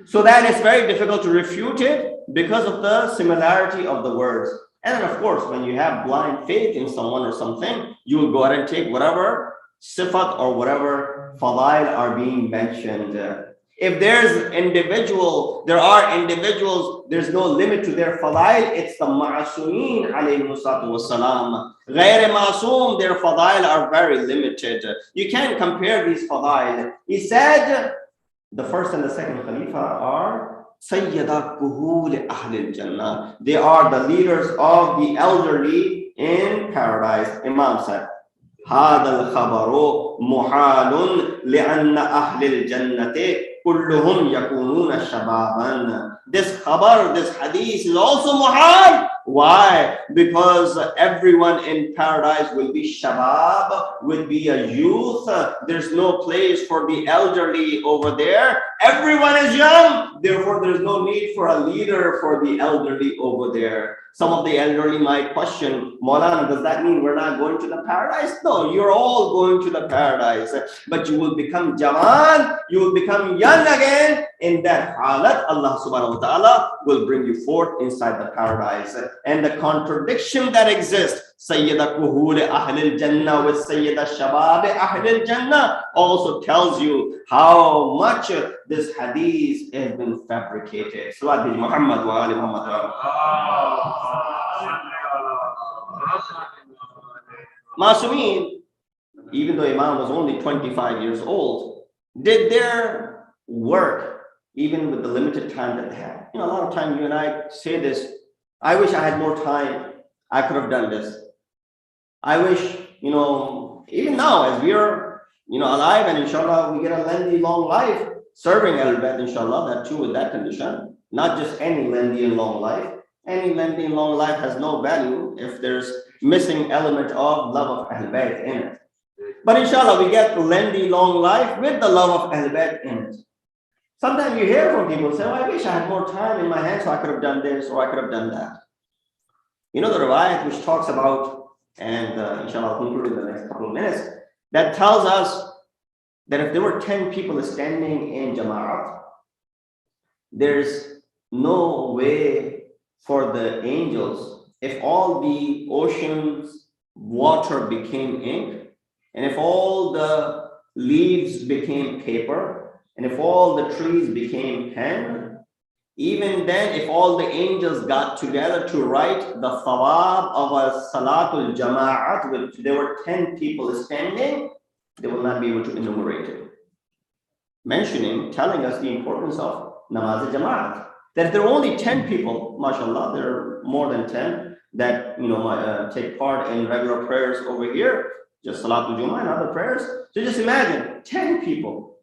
So that it's very difficult to refute it because of the similarity of the words. And then of course, when you have blind faith in someone or something, you will go ahead and take whatever sifat or whatever fadail are being mentioned. If there are individuals, there's no limit to their fadail. It's the ma'asumeen alayhi salatu wassalam. Ghayr ma'asum, their fadail are very limited. You can't compare these fadail. He said, the first and the second Khalifa are Sayyada Kuhul Ahlil Jannah. They are the leaders of the elderly in paradise. Imam said, هذا الخبر محال لأن أهل الجنة كلهم يكونون شبابا. This khabar, this hadith is also muhal. Why? Because everyone in paradise will be shabab, will be a youth. There's no place for the elderly over there. Everyone is young. Therefore, there's no need for a leader for the elderly over there. Some of the elderly might question, Maulana, does that mean we're not going to the paradise? No, you're all going to the paradise. But you will become jawan, you will become young again. In that halat, Allah subhanahu wa ta'ala will bring you forth inside the paradise. And the contradiction that exists, Sayyida Kuhul Ahlil Jannah with Sayyida Shabab Ahlil Jannah, also tells you how much this hadith has been fabricated. Salawat bi Muhammad wa ali Muhammad. Masumeen, even though Imam was only 25 years old, did their work even with the limited time that they had. You know, a lot of time you and I say this, I wish I had more time, I could have done this. I wish, you know, even now as we are, you know, alive and inshallah we get a lengthy long life serving Al-Bayt, inshallah, that too with that condition, not just any lengthy and long life. Any lengthy and long life has no value if there's missing element of love of Ahl-Bayt in it. But inshallah, we get lengthy long life with the love of Ahl-Bayt in it. Sometimes you hear from people say, oh, I wish I had more time in my hands so I could have done this or I could have done that. You know the riwayat which talks about, and inshallah I'll conclude in the next couple of minutes, that tells us that if there were 10 people standing in Jama'at, there's no way for the angels, if all the ocean's water became ink, and if all the leaves became paper, and if all the trees became pen, even then, if all the angels got together to write the thawab of a Salatul Jama'at, which there were 10 people standing, they will not be able to enumerate it. Telling us the importance of Namaz Jama'at. That if there are only 10 people, mashallah, there are more than 10 that take part in regular prayers over here, just Salatul Jummah and other prayers. So just imagine 10 people.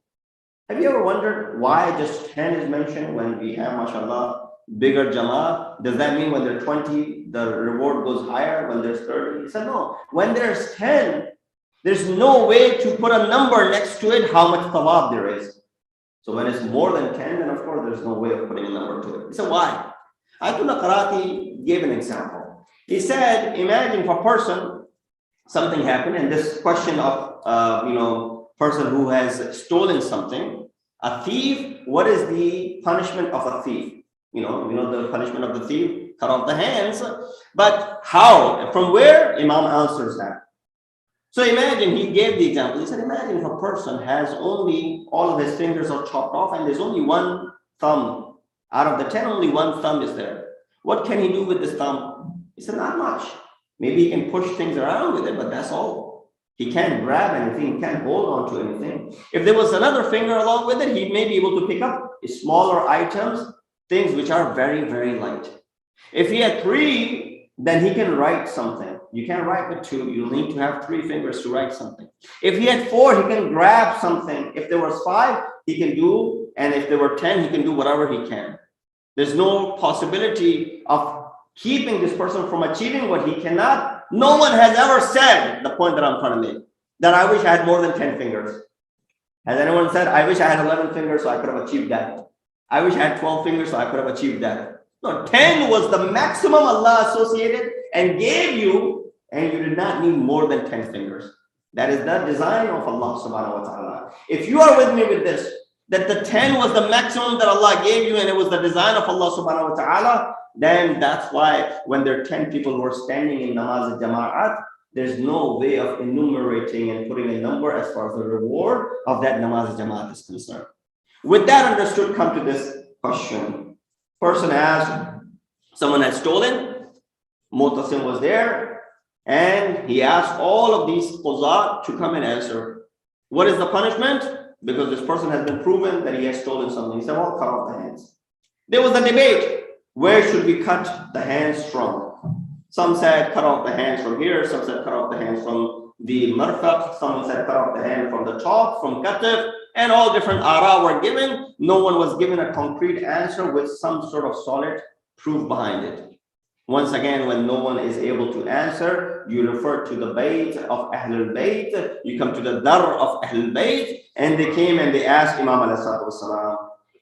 Have you ever wondered why just 10 is mentioned when we have, mashallah, bigger jama'ah? Does that mean when there are 20, the reward goes higher? When there's 30? He said, no. When there's 10, There's no way to put a number next to it how much thawab there is. So when it's more than 10, then of course there's no way of putting a number to it. He said, why? Ayatollah Qarati gave an example. He said, imagine if a person, something happened, and this question of, person who has stolen something, a thief, what is the punishment of a thief? You know the punishment of the thief, cut off the hands. But how? From where? Imam answers that. So imagine, he gave the example. He said, imagine if a person has only, all of his fingers are chopped off and there's only one thumb. Out of the 10, only one thumb is there. What can he do with this thumb? He said, not much. Maybe he can push things around with it, but that's all. He can't grab anything, he can't hold on to anything. If there was another finger along with it, he may be able to pick up smaller items, things which are very, very light. If he had 3, then he can write something. You can't write with 2. You'll need to have 3 fingers to write something. If he had 4, he can grab something. If there was 5, he can do, and if there were 10, he can do whatever he can. There's no possibility of keeping this person from achieving what he cannot. No one has ever said, the point that I'm trying to make, that I wish I had more than 10 fingers. Has anyone said, I wish I had 11 fingers so I could have achieved that? I wish I had 12 fingers so I could have achieved that. No, 10 was the maximum Allah associated and gave you, and you did not need more than 10 fingers. That is the design of Allah subhanahu wa ta'ala. If you are with me with this, that the 10 was the maximum that Allah gave you and it was the design of Allah subhanahu wa ta'ala, then that's why when there are 10 people who are standing in namaz al-jama'at, there's no way of enumerating and putting a number as far as the reward of that namaz al-jama'at is concerned. With that understood, come to this question. Person asked, someone had stolen, Mu'tasim was there, and he asked all of these quzat to come and answer. What is the punishment? Because this person has been proven that he has stolen something. He said, well, cut off the hands. There was a debate. Where should we cut the hands from? Some said cut off the hands from here. Some said cut off the hands from the marfaq. Someone said cut off the hand from the top, from katif. And all different ara were given. No one was given a concrete answer with some sort of solid proof behind it. Once again, when no one is able to answer, you refer to the bayt of Ahlul Bayt. You come to the dar of Ahlul Bayt. And they came and they asked Imam alayhi salam.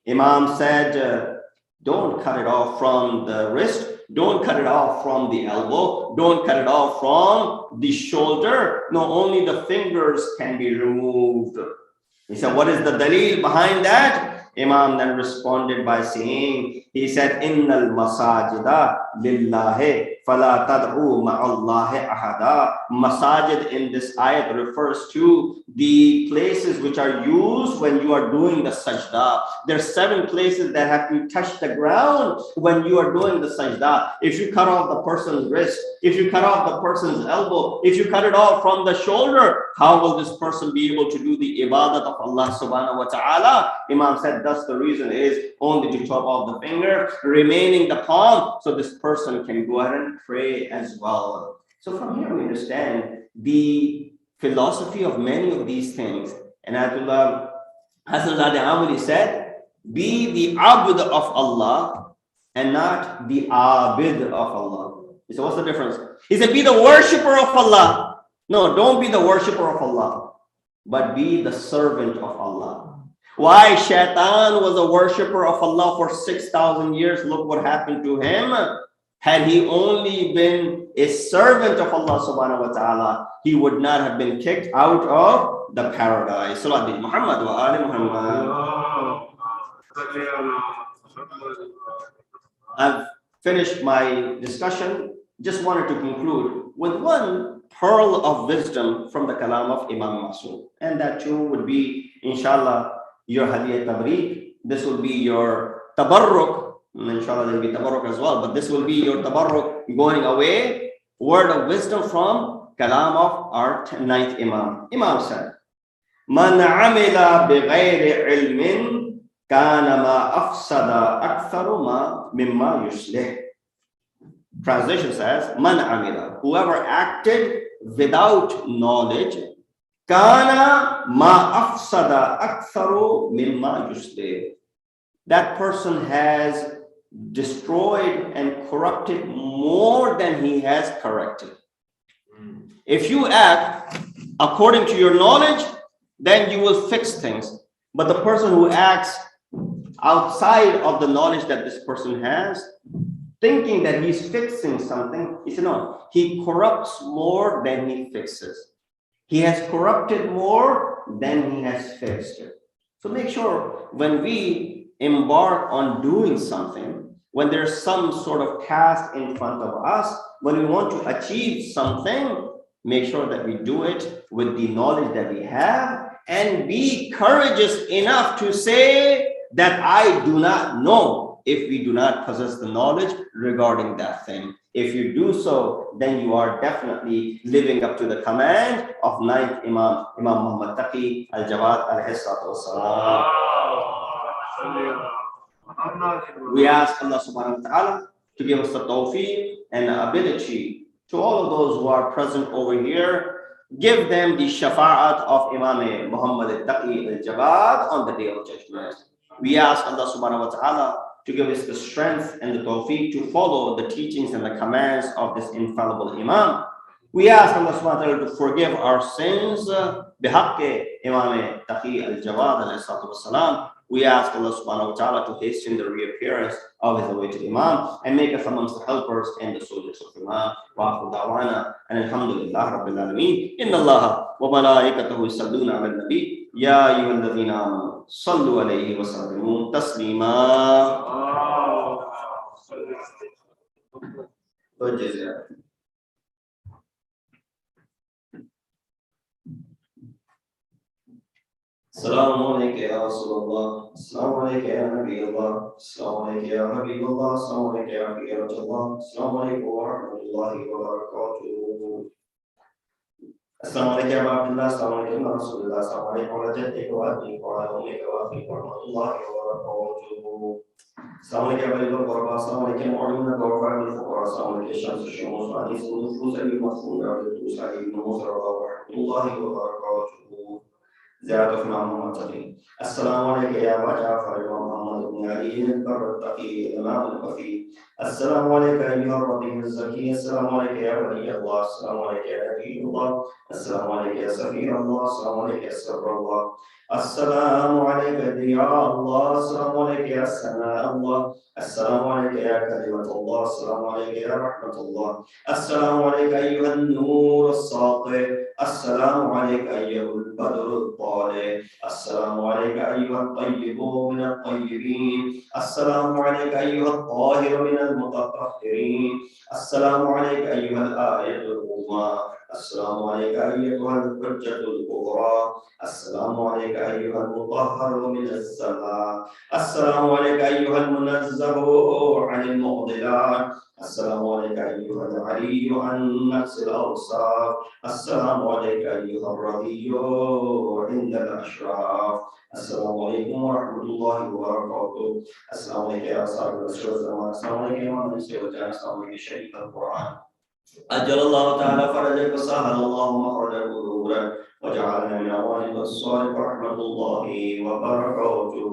Imam said, don't cut it off from the wrist. Don't cut it off from the elbow. Don't cut it off from the shoulder. No, only the fingers can be removed. He said, what is the dalil behind that? Imam then responded by saying, he said, Innal masajida lillahi fala tad'u ma'allahi ahada. Masajid in this ayat refers to the places which are used when you are doing the sajda. There are 7 places that have to touch the ground when you are doing the sajda. If you cut off the person's wrist, if you cut off the person's elbow, if you cut it off from the shoulder, how will this person be able to do the ibadat of Allah subhanahu wa ta'ala? Imam said, thus the reason is only to chop off the finger, remaining the palm, so this person can go ahead and pray as well. So from here we understand the philosophy of many of these things. And Ayatollah Hasan Zadeh Amuli said, be the abd of Allah and not the abid of Allah. He said, what's the difference? He said, be the worshipper of Allah. No, don't be the worshipper of Allah, but be the servant of Allah. Why? Shaitan was a worshipper of Allah for 6,000 years. Look what happened to him. Had he only been a servant of Allah subhanahu wa ta'ala, he would not have been kicked out of the paradise. Sallallahu Muhammad wa ali Muhammad. I've finished my discussion. Just wanted to conclude with one pearl of wisdom from the kalam of Imam Masood. And that too would be, inshallah, your hadiyat tabrik. This will be your tabarruk. Inshallah, there will be tabarruk as well. But this will be your tabarruk going away. Word of wisdom from kalam of our 9th Imam. Imam said, Man amila bighayri ilmin kana ma afsada aktharu ma mimma yuslih. Translation says, Man amila, whoever acted without knowledge, kana ma afsada aktharu mimma yuslih. That person has destroyed and corrupted more than he has corrected. If you act according to your knowledge, then you will fix things. But the person who acts outside of the knowledge that this person has, thinking that he's fixing something, he said, no, he corrupts more than he fixes. He has corrupted more than he has fixed it. So make sure when we embark on doing something, when there's some sort of task in front of us, when we want to achieve something, make sure that we do it with the knowledge that we have, and be courageous enough to say that I do not know, if we do not possess the knowledge regarding that thing. If you do so, then you are definitely living up to the command of ninth Imam, Imam Muhammad Taqi al-Jawad alayhi salatu wassalam. We ask Allah subhanahu wa ta'ala to give us the tawfiq and the ability to all of those who are present over here. Give them the shafa'at of Imam Muhammad Taqi al-Jawad on the day of judgment. We ask Allah subhanahu wa ta'ala to give us the strength and the tawfiq to follow the teachings and the commands of this infallible Imam. We ask Allah subhanahu wa ta'ala to forgive our sins bihaqqi Imam Taqi al-Jawad alayhi salatu wassalam. We ask Allah subhanahu wa ta'ala to hasten the reappearance of his awaited Imam and make us amongst the helpers and the soldiers of Imam. Wa akhiru da'wana and alhamdulillah rabbil alameen. Inna Allaha wa malaikatahu yusalluna 'alan nabi ya ayyuhalladhina amanu sallu alayhi wa sallimu taslima. Assalamu alaikum ya Rasulullah, assalamu alaikum ya Nabi Allah, assalamu alaikum ya Habib Allah, assalamu alaikum ya Akhi Rajab, assalamu alaikum wa rahmatullahi wa barakatuh. Assalamu alaikum ya Abdullah, assalamu alaikum ya Rasulullah, assalamu alaikum wa jaddik wa abdik wa umika wa akhi wa rahmatullahi wa barakatuh. Assalamu alaikum ya Walid al-Qurba, assalamu alaikum wa ulumna wa fa'il al-fuqara, assalamu alaikum ya Shams al-Shumus wa hadith al-nufus al-mafhum wa al-tusari ibn Musar wa rahmatullahi wa barakatuh. زيادة في معمول التقي. السلام عليك يا أبا جعفر ومحمد بن علي البر التقي الإمام الوفي. السلام عليك أيها الرضي الزكي. السلام عليك يا ولي الله. السلام عليك يا نبي الله. السلام عليك يا سفير الله. السلام عليك يا سر الله. السلام عليك ضياء الله. السلام عليك يا سناء الله. السلام عليك يا كلمة الله. السلام عليك يا رحمة الله. السلام عليك أيها النور الساطع. السلام عليك أيها البدر الطالع. السلام عليك أيها الطيب من الطيبين. السلام عليك أيها الطاهر من المتطهرين. السلام عليك أيها الآية العظمى. السلام عليك أيها الحجة الكبرى. السلام عليك أيها المطهر من السماء. السلام عليك أيها المنزه عن المعضلات. السلام عليك أيها العلي عن نفس الأوصاف. السلام عليك أيها الرضي عند الأشراف. السلام عليكم ورحمة الله وبركاته. السلام عليك يا أصحاب الرسول والسلام. السلام عليك يا من سيدنا. السلام عليك شريف القرآن. أجل الله تعالى فرجك وسهل الله مخرج القدور وجعلنا من أوائل الصالح ورحمة الله وبركاته.